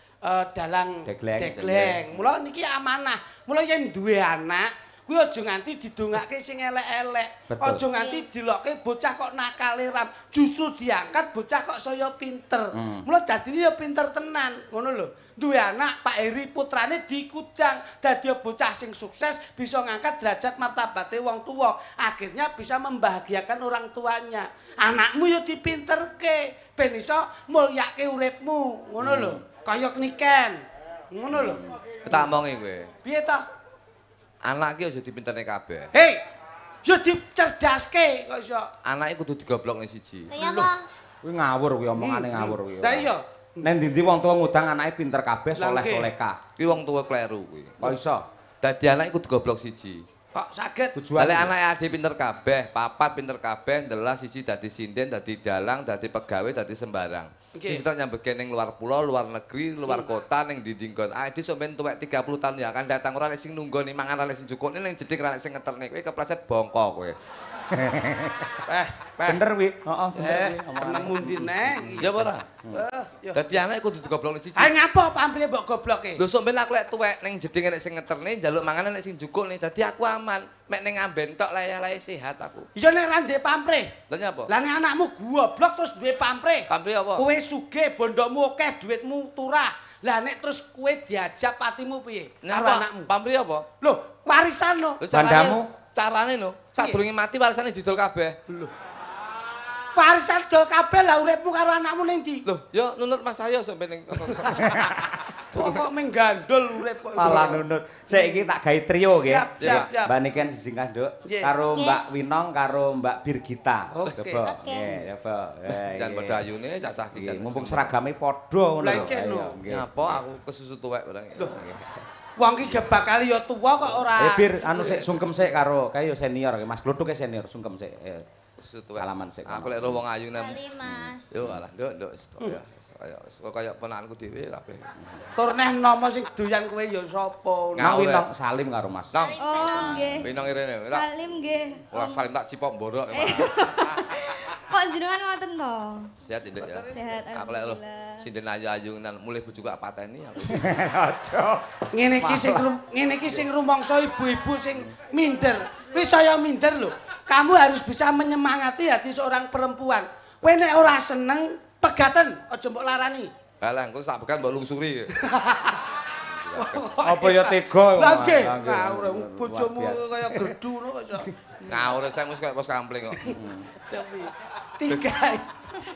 Dalang Degleng. Mula niki amanah. Mula yen duwe anak kuwi aja nganti didongake sing elek-elek. Betul. Aja nganti dilokke bocah kok nakale ram. Justru diangkat bocah kok saya pinter. Mula dadine ya pinter tenan, ngono lho. Duwe anak Pak Heri putrane dikudang dadi bocah sing sukses bisa ngangkat derajat martabate wong tuwa. Akhirnya bisa membahagiakan orang tuanya. Anakmu ya dipinterke ben iso mulyake uripmu, ngono lho. Kaya Niken. Ngono lho. tak omongi kowe. Piye ta? Anak ki aja dipinterne kabeh. Hei, ya dicerdaske kok iso. Anake kudu digoblok ning siji. Ya apa? Kuwi ngawur kuwi omongane ngawur kuwi. Lah iya. Nek ndi-ndi wong tuwa ngundang anake pinter kabeh, Lah, nggih. soleh-solehah. Kuwi wong tuwa kleru kuwi. Kok iso? Dadi anake kudu goblok siji. Kok saged Tujuan. Lek anake ade pinter kabeh, papat pinter kabeh, ndelah siji dadi sinden, dadi dalang, dadi pegawe, dadi sembarang. Nggih. Siji tok nyambeke ning luar pulau, luar negeri, luar kota ning ndi nggon. Ade sampeyan tuwek 30 tahun ya akan datang ora nek sing nunggoni mangan ora nek sing cukupne ning jeding ora nek sing ngeterne kowe kepleset bongko kowe. Bener kuwi. Heeh, bener kuwi. Keneng mundi neh. Ya apa ora? Ya. Dadi anake kudu digoblok ning siji. Ah nyapa pamrih mbok gobloke? Lho sampeyan aku lek tuwek ning jeding nek sing ngeterne njaluk mangan nek sing cukupne. Dadi aku aman. Mek ning amben tok layak-layak sehat aku. Ya nek ra ndek pamrih. Lha nyapa? Lah nek anakmu goblok terus duwe pamrih. Pamrih apa? Kowe sugih, bondokmu akeh, dhuwitmu turah. Lah nek terus kowe diajab patimu piye? Karo Nyapa? anakmu. Pamrih apa? Loh, warisan lho. Lho Bandamu? carane lho, sadurunge mati warisane didol kabeh. Warisan dol kabeh lah uripmu karo anakmu ning ndi? Loh, ya nunut Mas Cahyo sampe ning Kok menggandol urip kok. Malah nunut. Sik iki tak gawe trio nggih. Siap. Mbak Niken singkas, Nduk. Nggih. Karo Mbak Winong karo Mbak Birgita. Oke. Coba. Oke. Nggih, coba. jan padha ayune cacah iki. Nggih, mumpung seragame padha ngono. Lah lho. iki lho. Ayo, nggih. Nyapa aku kesusu tuwek barang. Wong iki bakal ya tuwa kok ora. Bir anu sik sungkem sik karo kae yo senior Mas Gloduk senior sungkem sik. Kesusu tuwek. Salaman sik. Aku lek ro wong ayu nem. Salim Mas. Yo alah, nduk ya. Kaya ponakanku dhewe kabeh. Tur neh nama sing doyan kowe ya sapa? Nang Winong salim karo Mas. Nang. Oh, nggih. Winong irene. Salim nggih. Ora salim tak cipok mborok. Kok jenengan ngoten to? Sehat Nduk ya. Sehat, Aku lek ro alhamdulillah. sinden ayu-ayu nan mulih bojoku tak pateni aku. Aja. Ngene iki sing rumangsa ibu-ibu sing minder. Wis saya minder lho. Kamu harus bisa menyemangati hati seorang perempuan. Kowe nek ora seneng, pegaten, aja mbok larani. Lah engko tak bekan mbok lungsuri. Apa ya tega. Lah nggih, Lah, nggih. ngawur bojomu Luar biasa. kaya gerdu ngono kok iso. Ngawur saya mesti kaya pos kampling kok. Tiga.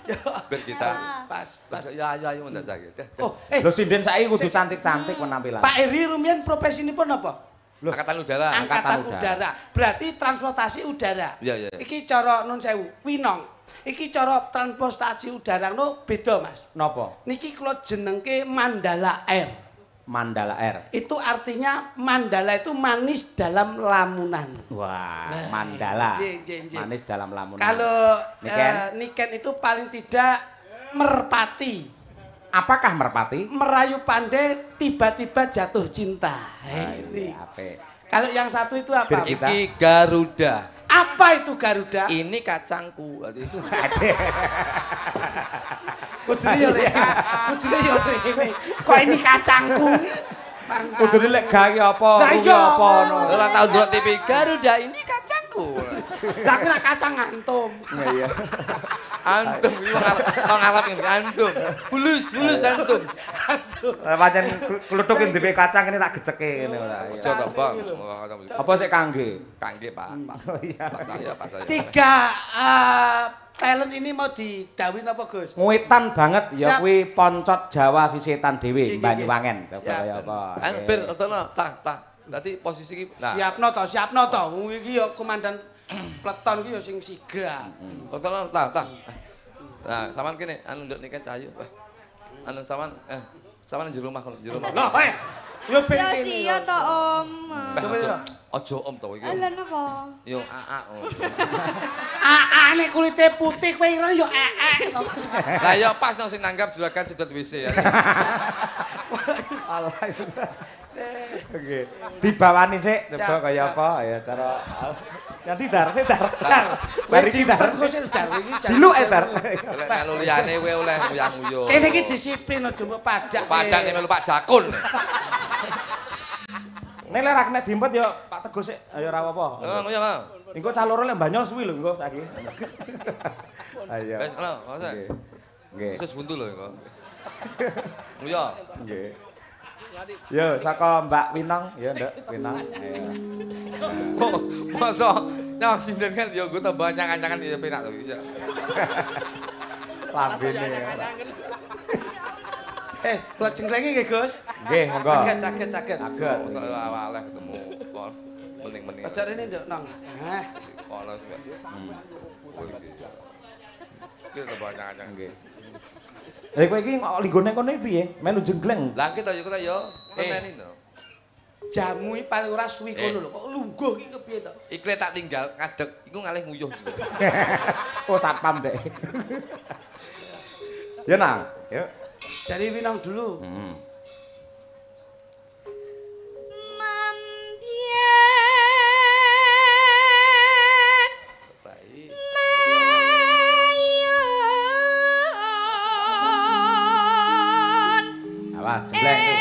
Yo, Bir kita. pas. Ya ayu ndak jage. Oh, Lho sinden saiki kudu cantik-cantik penampilan. Pak Eri rumiyin profesinipun apa? Angkatan udara. Angkatan udara. udara. Berarti transportasi udara. Iya. Iki cara nun sewu, Winong. Iki cara transportasi udara no beda, Mas. Napa? Niki kula jenengke Mandala Air. Mandala Air. Itu artinya Mandala itu manis dalam lamunan. Wah, Mandala. Nggih. Manis dalam lamunan. Kalau Niken? Niken itu paling tidak merpati. Apakah merpati? Merayu pandai tiba-tiba jatuh cinta. Ini. Apik. Kalau yang satu itu apa? Bir- Iki Garuda. Apa itu Garuda? Ini kacangku. Kudune yo ini. Kok ini kacangku? Kudune lek gawe apa? Lah kuwi iya. apa ngono. Ora tau ndelok TV Garuda ini kacangku. Lah kena kacang antum. Iya. Antum iki wong Arab ini antum. Bulus antum. Pancen kluthuk ndhewe kacang ini tak geceke ngene ora. Iso to, Bang. Apa sik kangge? Kangge, Pak. Oh iya. Pak saya, Pak saya. Tiga talent ini mau didawin apa, Gus? Nguitan banget ya Siap. kuwi poncot Jawa sisetan dhewe Iki, Banyuwangen. Coba Siap, kaya apa. Anu bir otono, tah. Dadi posisi iki. Nah, Siapno to. Wong iki ya komandan peleton iki ya sing sigap. otono tah. Nah, sampean kene anu nduk niken Cahyo. Anu sampean jero rumah kono, jero rumah. Loh, yo ben Ya kene. sih ya to Om. Coba ya. Aja om to iki. Ala napa? Yo aa. Ane kulite putih kowe ira yo to. Lah ya pas nang sing nanggap juragan sedot WC ya. Alah. Oke. Dibawani sik coba Siap, kaya siap. apa ya cara nanti dar. Bari Bari iki dar. Gus dar iki. Diluk dar. Lek melu liyane kowe oleh nguyang-nguyung. Kene iki disiplin aja mbok pajak. Padang melu Pak Jakun. Nek lek ra kena diempet ya Pak Teguh sik ayo ora apa-apa. Nguyang ah. Engko caloro lek Banyol suwi lho engko saiki. Ayo. Wes ana, masa. Nggih. Nggih. Khusus buntu lho engko. Nguyang. Nggih. Yo saka Mbak Winong ya Nduk, Winong. Ayo. Masa nyawang sinden kan ya gue tambah nyang-nyangan ya penak to ya. Lambene. Kula jenglengi nggih, Gus. Nggih, monggo. Saged. Saged. Kok awaleh ketemu kok mening-mening. Aja rene nduk nang. Hah. Kok ala sih. Iki tambah nyang-nyangan. Nggih. Lah kowe iki kok linggone kono piye? Melu jenggleng. Lah kita yo koneni to. Jamu iki paling ora suwi kono lho. Kok lungguh iki kepiye to? Ikle tak tinggal ngadeg iku ngalih nguyuh. Oh satpam dek. Ya nang, yuk. Dari Winong dulu. Mambien Setai. mayon Awas jenggleng tuh.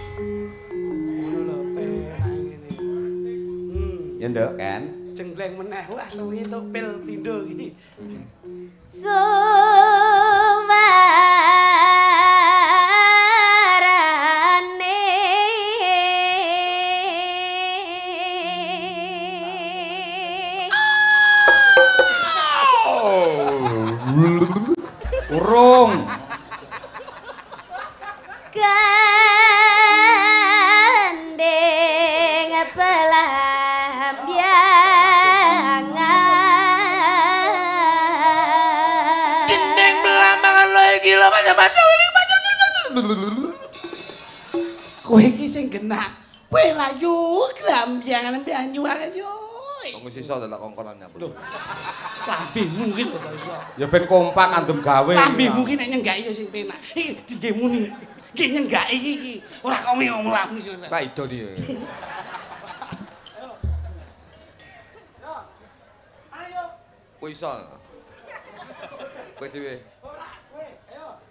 Ngono lho, penak ngene. Ya nduk kan. Jenggleng gendeng meneh. Wah, suwi tok pil pindho iki. Urung. Gandeng pelambiangan. Gendeng belambangan lo iki lho macam-macam ini macam. Kowe iki sing genah. Kowe layu glambiangan banyu ayo. Wong sisa tak kongkonan nyambut. Lambemu ki kok iso. Ya ben kompak andem gawe. Lambemu ki nek nyenggaki ya sing penak. Iki dingge muni. Iki nyenggaki iki. Ora kok ngomong iki. Ra ido dia. Ayo. Kowe iso. Kowe dhewe. Ora, kowe. Ayo.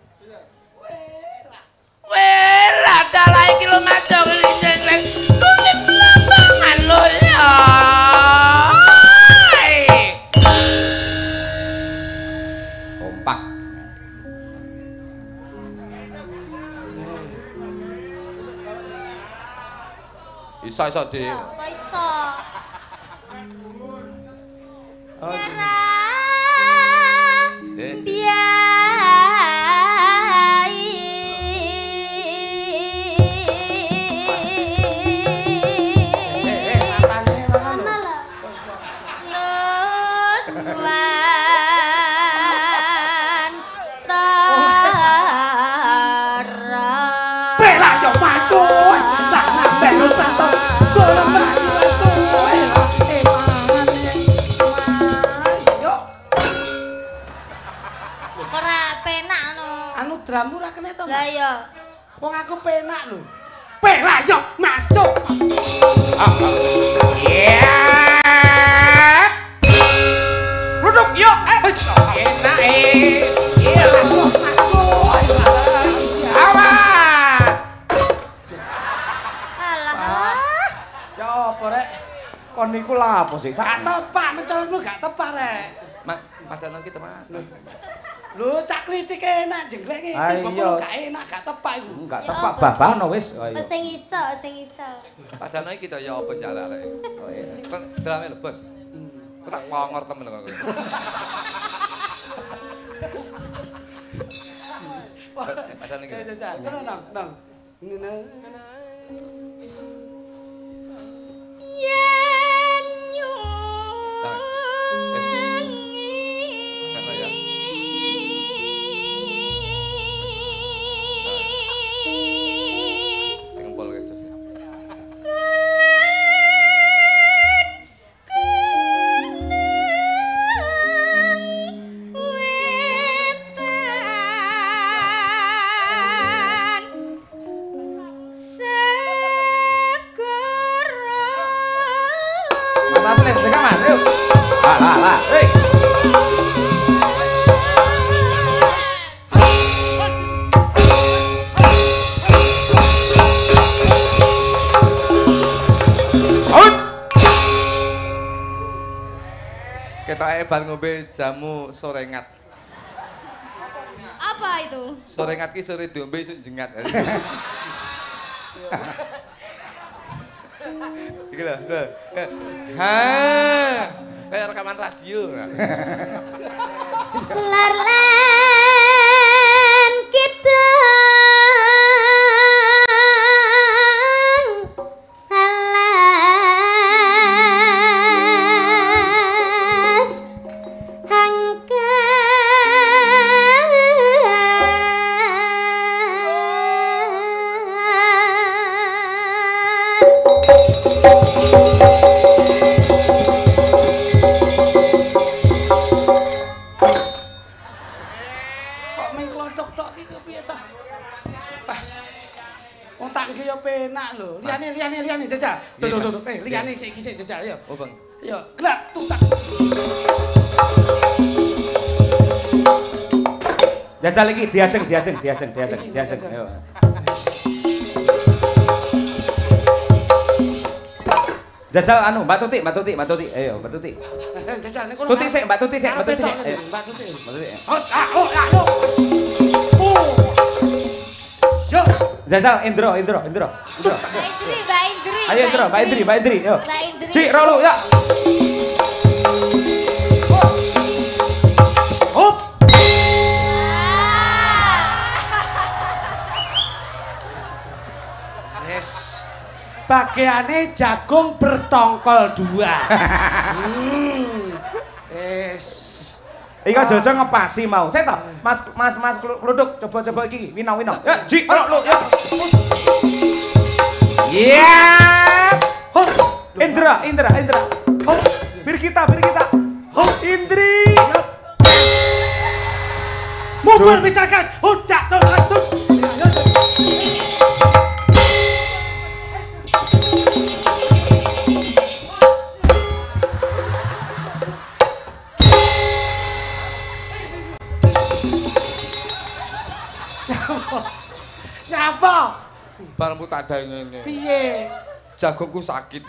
Wela. Wela dalah iki lho macam nyengleng. Kulit belambangan lo ya. Kompak. Iso Dik. Kok iso? Oh, Dik. Biai. matane Ana lho. Nuswan tara. Bela yo maju. Sana belo santo. Golong maju kowe. Yo. Ora penak no. Anu dramu ora kene to. Lah ya. Wong aku penak lho. Bela yo maju. Duduk yuk. Enak iya langsung maju. Awas. Alah. Ya apa rek? Kon niku lah apa sih? Gak tepak mencolmu gak tepak rek. Mas, padahal kita Mas. Lho cak klitik enak jenglek iki. Ayo. Tiba gak enak gak tepak iku. Enggak Ya tepak apa babano wis. Ayo. Sing iso, sing iso. Padahal kita ya apa sih arek-arek. Oh, iya. Kan drame lho, Bos. Kok tak kongor temen kok. Padahal iki. Jajal, kono nang. Ini nang. Yen Karena ya. Sing pol kayak jos. Mas Lin, dengar Mas. Yuk. Lah. Hei. Ketoke bar ngombe jamu sorengat. Apa itu? Sorengat ki sore diombe isuk jengat. Iki lho. Ha. Kayak rekaman radio. Larlan kita alas Kok main klodok tok iki kepiye to? Wah. Wong tak nggih ya penak lho. Liyane jajal. Duh. Liyane sik jajal ya. Oh, Bang. Ya, gelak tutak. Jajal iki diajeng. Ayo. Jajal anu Mbak Tuti. Ayo Mbak Tuti. Jajal nek kono. Tuti sik, Mbak Tuti sik. Mbak Tuti. Oh. Yo. Jajal Indro. Mbak Indri. Ayo Indro, Mbak Indri. Yo. Mbak Indri. Cik, rolu ya. Hop. Wes. Bagiane jagung bertongkol 2. Wes. Iki aja ngepasi mau. Saya toh, Mas Kluduk coba iki winong. Ya, Ji, rolu ya. Iya. Indra. Bir kita. Indri. Mubur bisa gas. Udah tuh. Nyapa? Barangmu tak ada ngene. Piye? Jagungku sakit.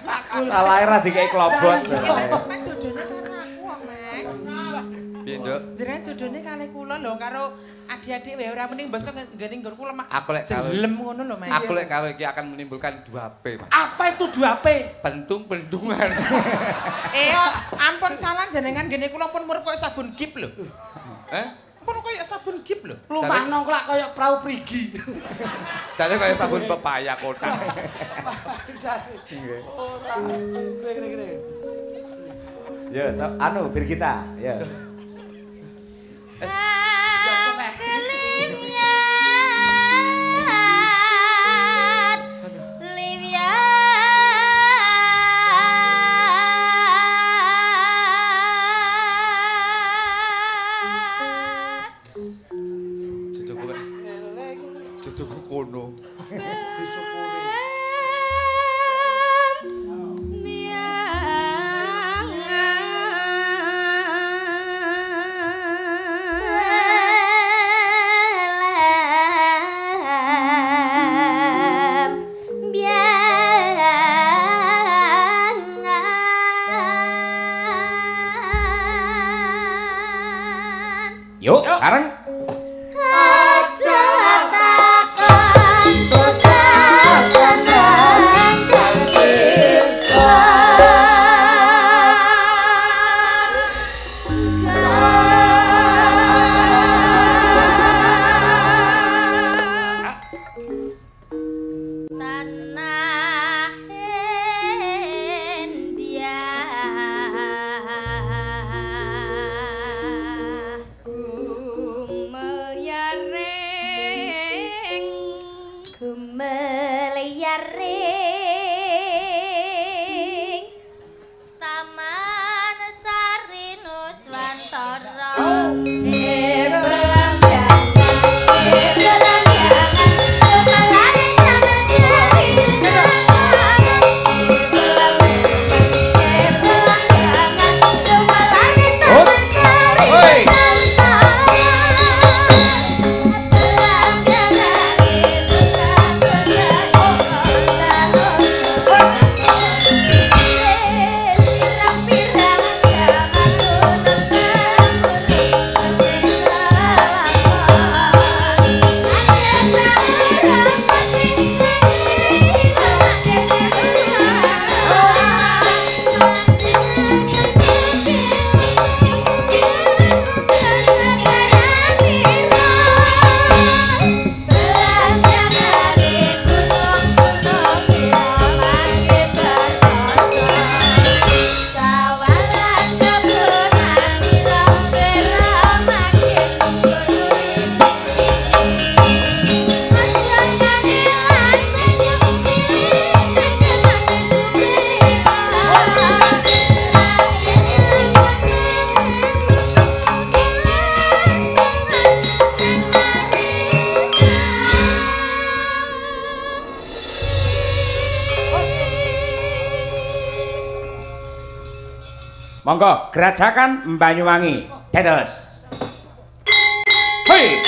Aku salah era dikei klobot. Sampeyan jodone karo aku kok, Mek. Piye, Nduk? Jenengan jodone kali kula lho karo adik-adik wae ora mending besok ngene nggonku lemah. Aku lek karo jelem ngono lho, Mek. Aku lek karo iki akan menimbulkan 2P, Mas. Apa itu 2P? Pentung-pentungan. Ampun salah jenengan ngene kula pun murup koyo sabun gip lho. Pun koyo sabun gip lho. Lumano kok kaya prau prigi. Jane kaya sabun pepaya kotak. Ya, anu bir kita. Ya. Jodohku kono. Disyukuri. Yuk, sekarang. Monggo, Gerajakan Banyuwangi. Dados. Hei.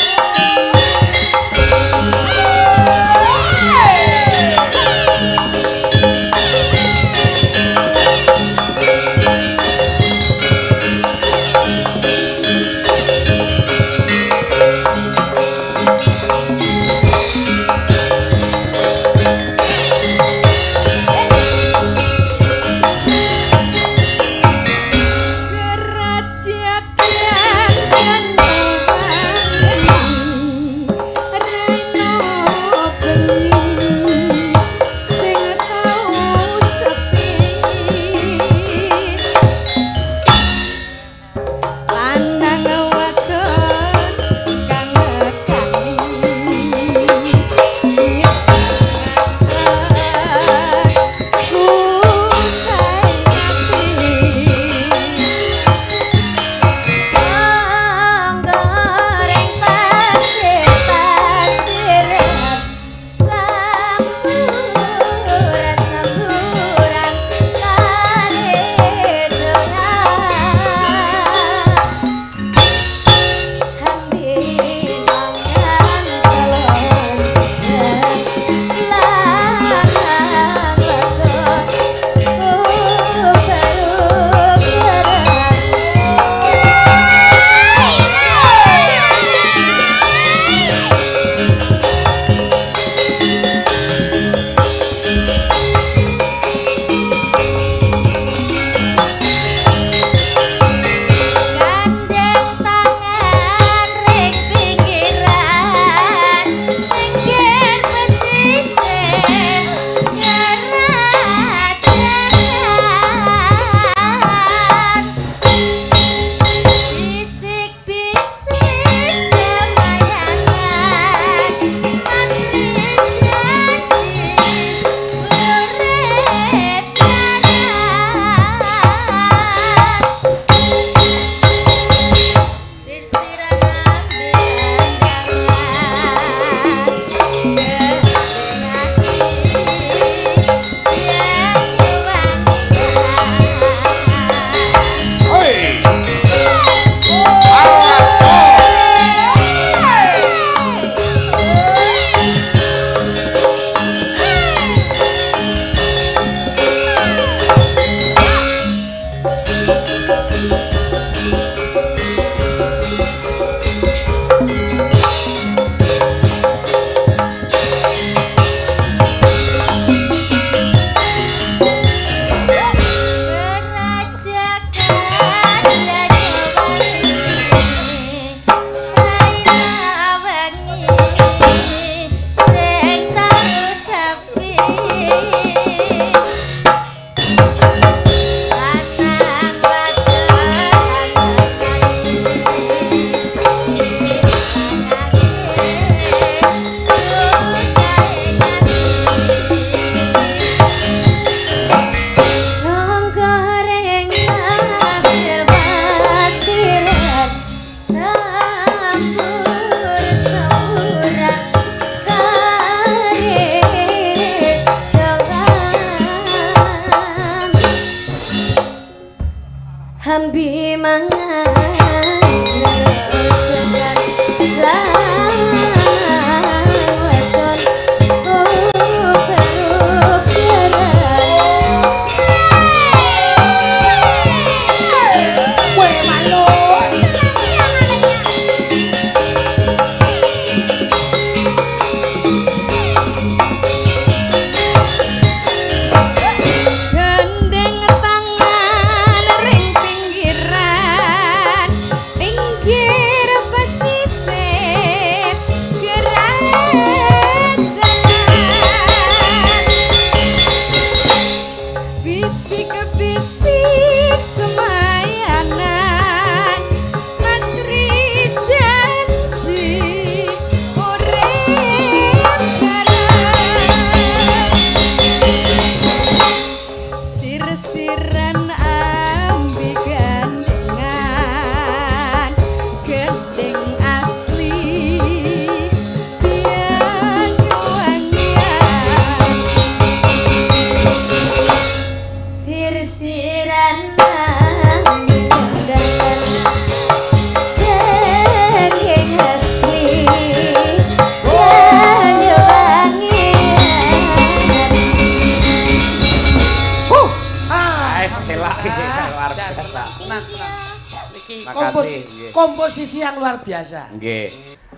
komposisi yang luar biasa. Nggih.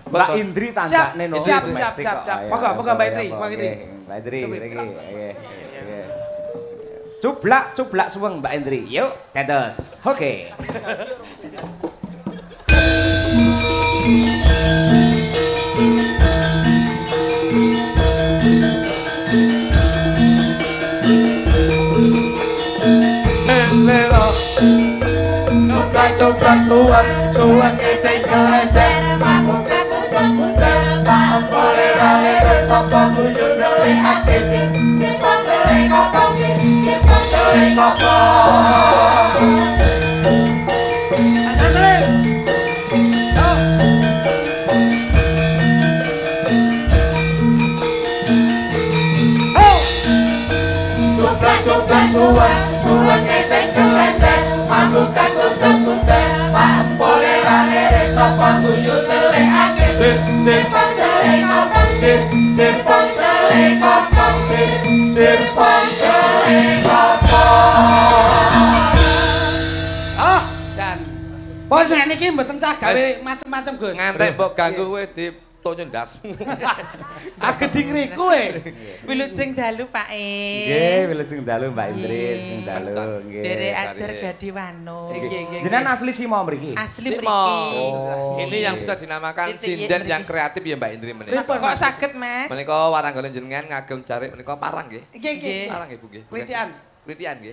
Mbak Indri tandane no. Siap. Moga Mbak Indri, Mbak Indri iki. Nggih. Cublak suweng Mbak Indri. Yuk, tetes. Oke. Coba suwak ketek keleder mabuka kumpul-kumpul Pak boleh lere sapa guyu ndelikake sing pondele kopong sing pondele kopong Coba suwak ketek keleder mabuka kumpul-kumpul Pak boleh lere sapa guyu ndelikake sing pondele kopong sing pondele kopong sing pondele kopong Jan. Pon nek niki mboten sah gawe macem-macem, Gus. Ngantek mbok ganggu kowe ditonyo ndasmu. Gedhi ngriku e. Wilujeng dalu Pak Nggih, wilujeng dalu Mbak Indri, wilujeng dalu nggih. Derek ajar Gadi Wano. Jenengan asli Simo mriki? Asli Simo. mriki. Ini yang bisa dinamakan sinden yang kreatif ya Mbak Indri menika. Kok saged, Mas? Menika waranggone jenengan ngagem jarik menika parang nggih. Nggih. Parang nggih Bu nggih. Klitian. Klitian nggih.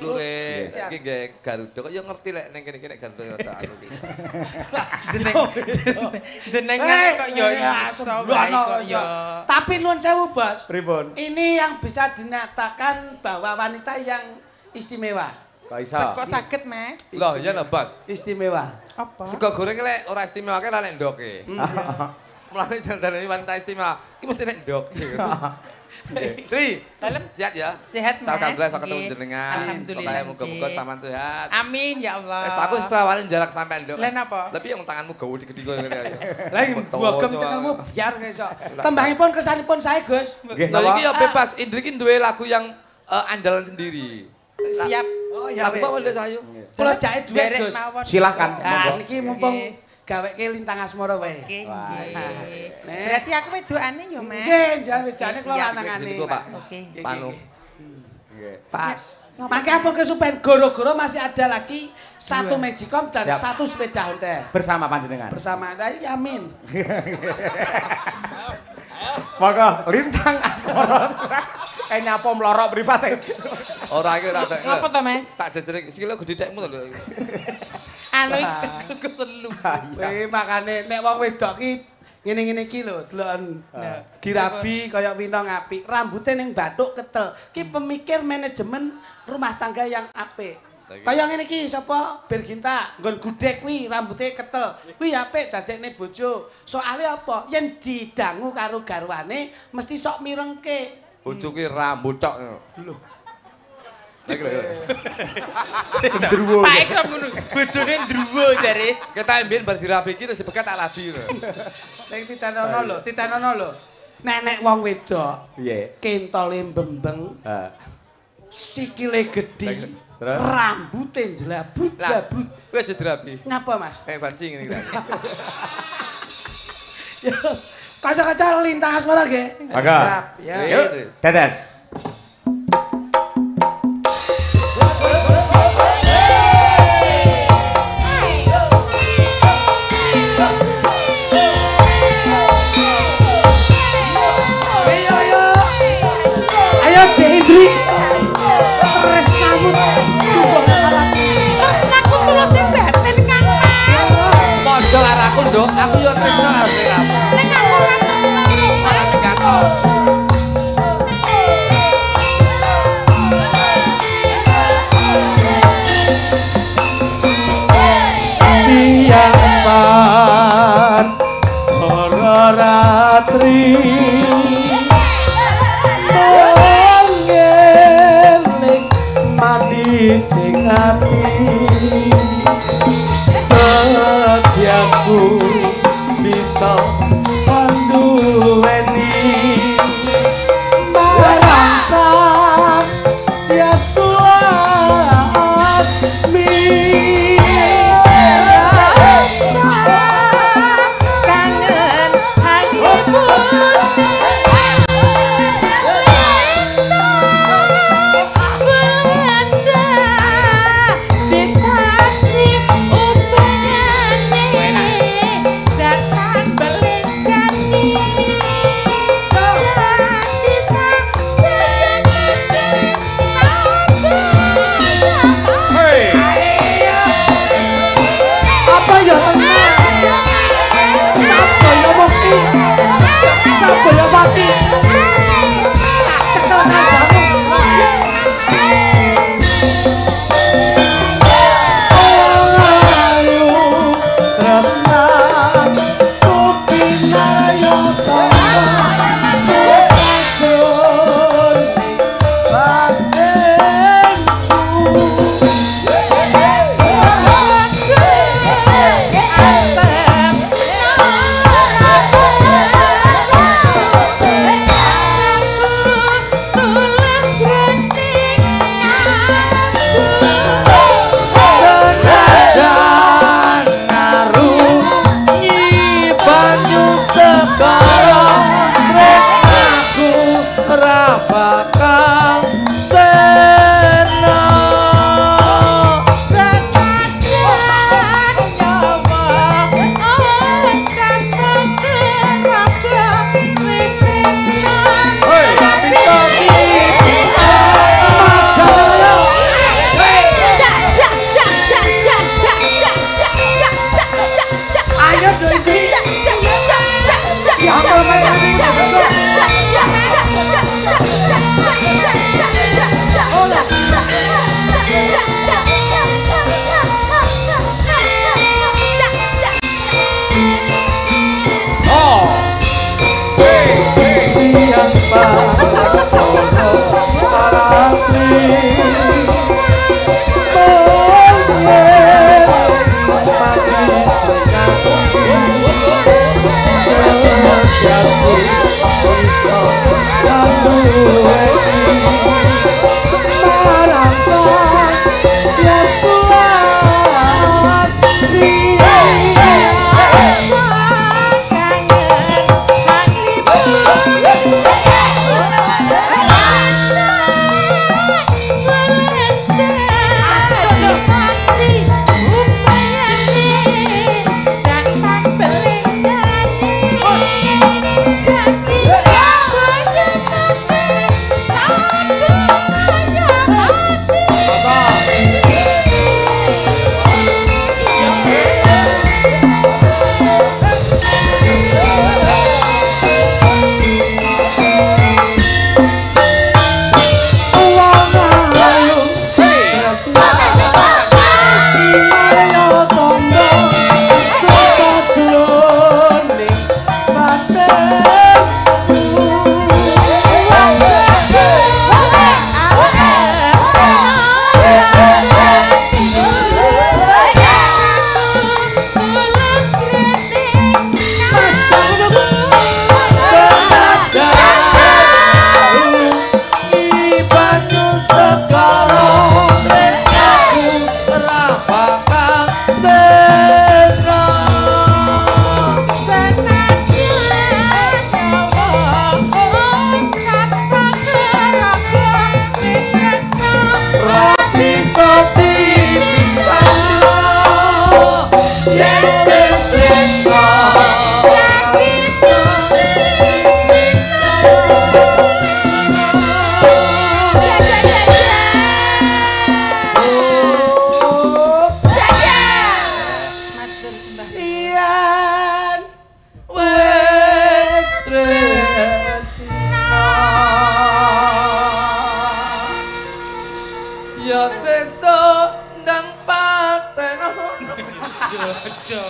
Lure iki nggih Garuda kok ya ngerti lek ning kene-kene Garuda ya tak anu iki. Jenengan kok ya iso wae kok ya. Tapi nuwun sewu, Bos. Pripun? Ini yang bisa dinyatakan bahwa wanita yang istimewa. Kok iso? Kok saged, Mas? Loh iya lho Bos. Istimewa. Apa? Sego goreng lek ora istimewa ke lek ndoke. Mulane jandane wanita istimewa iki mesti nek ndoke. Tri, Dalem sehat ya? sehat, Mas. Alhamdulillah sok ketemu Nggih. jenengan. Alhamdulillah, Pokoke muga-muga Cik. sampean sehat. Amin ya Allah. Wis aku istrawani jarak sampean, Nduk. Lah napa? Tapi yang tanganmu gawe digedi koyo ngene ae. Lagi bogem cekelmu biar iso. Tembangipun kesanipun saya, Gus. Nggih, Nah napa? iki ya bebas, Indri ki duwe lagu yang andalan sendiri. Siap. Oh ya Lagu wis. apa Nduk Sayu? Kula jake duwe, Derek Gus. mawon. Silahkan. Nah, Monggo. niki mumpung gaweke lintang asmara wae. Oke, Wah, nggih. Nek. Berarti aku wedokane ya, Mas. Nggih, jangan wedane Oke, kula siap. lanangane. Niku, Pak. Oke. Panu. Nggih. Pas. Mangke apa kesupen goro-goro masih ada lagi satu Magicom dan Siap. satu sepeda Honda. Bersama panjenengan. Bersama saya Yamin. Monggo lintang asmara. Nyapa mlorok mripate. Ora iki tak tak. Apa to, Mas? Tak jejere sikile gede dekmu lho. Anu keselu. Weh makane nek wong wedok ki ngene-ngene iki lho, deloken dirabi kaya wina ngapik, rambute ning bathuk ketel. Ki pemikir manajemen rumah tangga yang apik. Kaya ngene iki sapa Berginta, nggon gudhek kuwi rambute ketel. Kuwi apik dadekne bojo. Soale apa? Yen didangu karo garwane mesti sok mirengke. Bojo ki rambut tok. Lho. Lagi lho. Ndruwo. Pak Eko ngono, bojone ndruwo jare. Kita mbien bar dirabi iki terus dibekat tak labi lho. Ning titanono lho. Nenek wong wedok Piye? kentole mbembeng, Heeh. sikile gedhi, Terus? rambute njlabut Lah, jabrut. kowe aja dirabi. Ngapa, Mas? Banci ngene iki. Kaca-kaca lintang asmara nggih. Monggo. Siap, ya. Yuk, tetes. Ayo Indri. Tresnamu coba ngarani. Tresnaku tuluse batin Kang Mas. Padha karo aku, Nduk. Aku yo tresno karo sliramu. Nek aku ora tresno. Ora digato. Siapan ora ratri. Ngeling mati sing ati. Setiaku bisa panduweni marasa tiasulasmi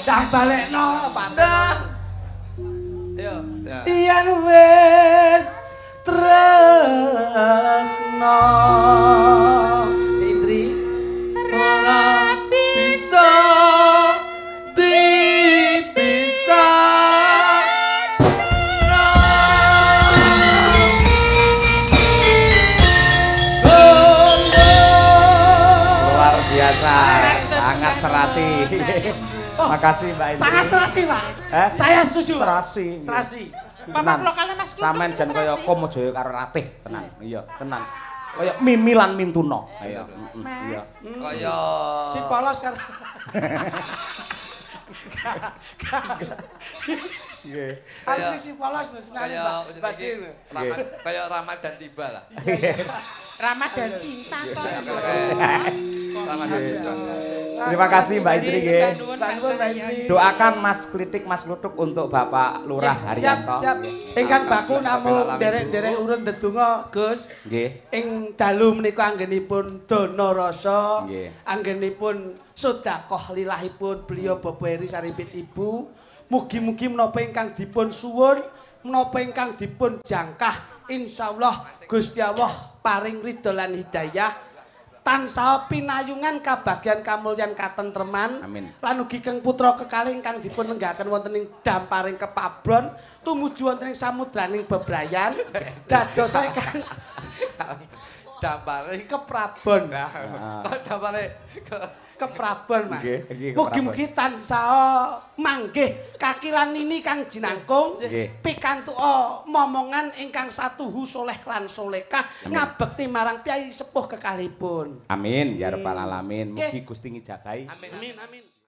Cah balekno patah. Ayo. Yen wis tresno. Indri ora bisa dipisah. Luar biasa, sangat serasi. Makasih Mbak Indri. Sangat serasi, Pak. Saya setuju. Serasi. Serasi. Bapak kula kalih Mas Kudu. Sampeyan jan kaya Komajaya karo Ratih tenan. Iya, tenan. Kaya Mimi lan Mintuna. Iya. Iya. Kaya Si polos kan. Nggih. Asli si polos lho senane. Kaya Ramadan tiba lah. Ramadan cinta to. Ramadan cinta. Terima kasih Mbak Indri nggih. Doakan Mas Klitik Mas Kluthuk untuk Bapak Lurah Haryanto. Siap. Ingkang baku namung derek-derek urun ndedonga Gus. Nggih. Ing dalu menika anggenipun dana rasa, Nggih. anggenipun sedekah lilahipun beliau Bapak Heri Saripit Ibu. Mugi-mugi menapa ingkang dipun suwun, menapa ingkang dipun jangkah, insyaallah Gusti Allah paring ridho lan hidayah. Tansah pinayungan kabagyan kamulyan katentreman. Amin. Lan ugi keng putra kekalih ingkang dipun lenggaken wonten ing damparing kepabron tumuju wonten ing samudraning bebrayan dados ingkang Dampare keprabon. kok dampare Keprabon Mas. Nggih, Mugi-mugi tansah manggih kakilan ini kang jinangkung Nggih. pikantuk momongan ingkang satuhu soleh lan solekah ngabekti marang piyai sepuh kekalihipun. Amin ya rabbal alamin. Nggih. Mugi Gusti ngijabahi. Amin.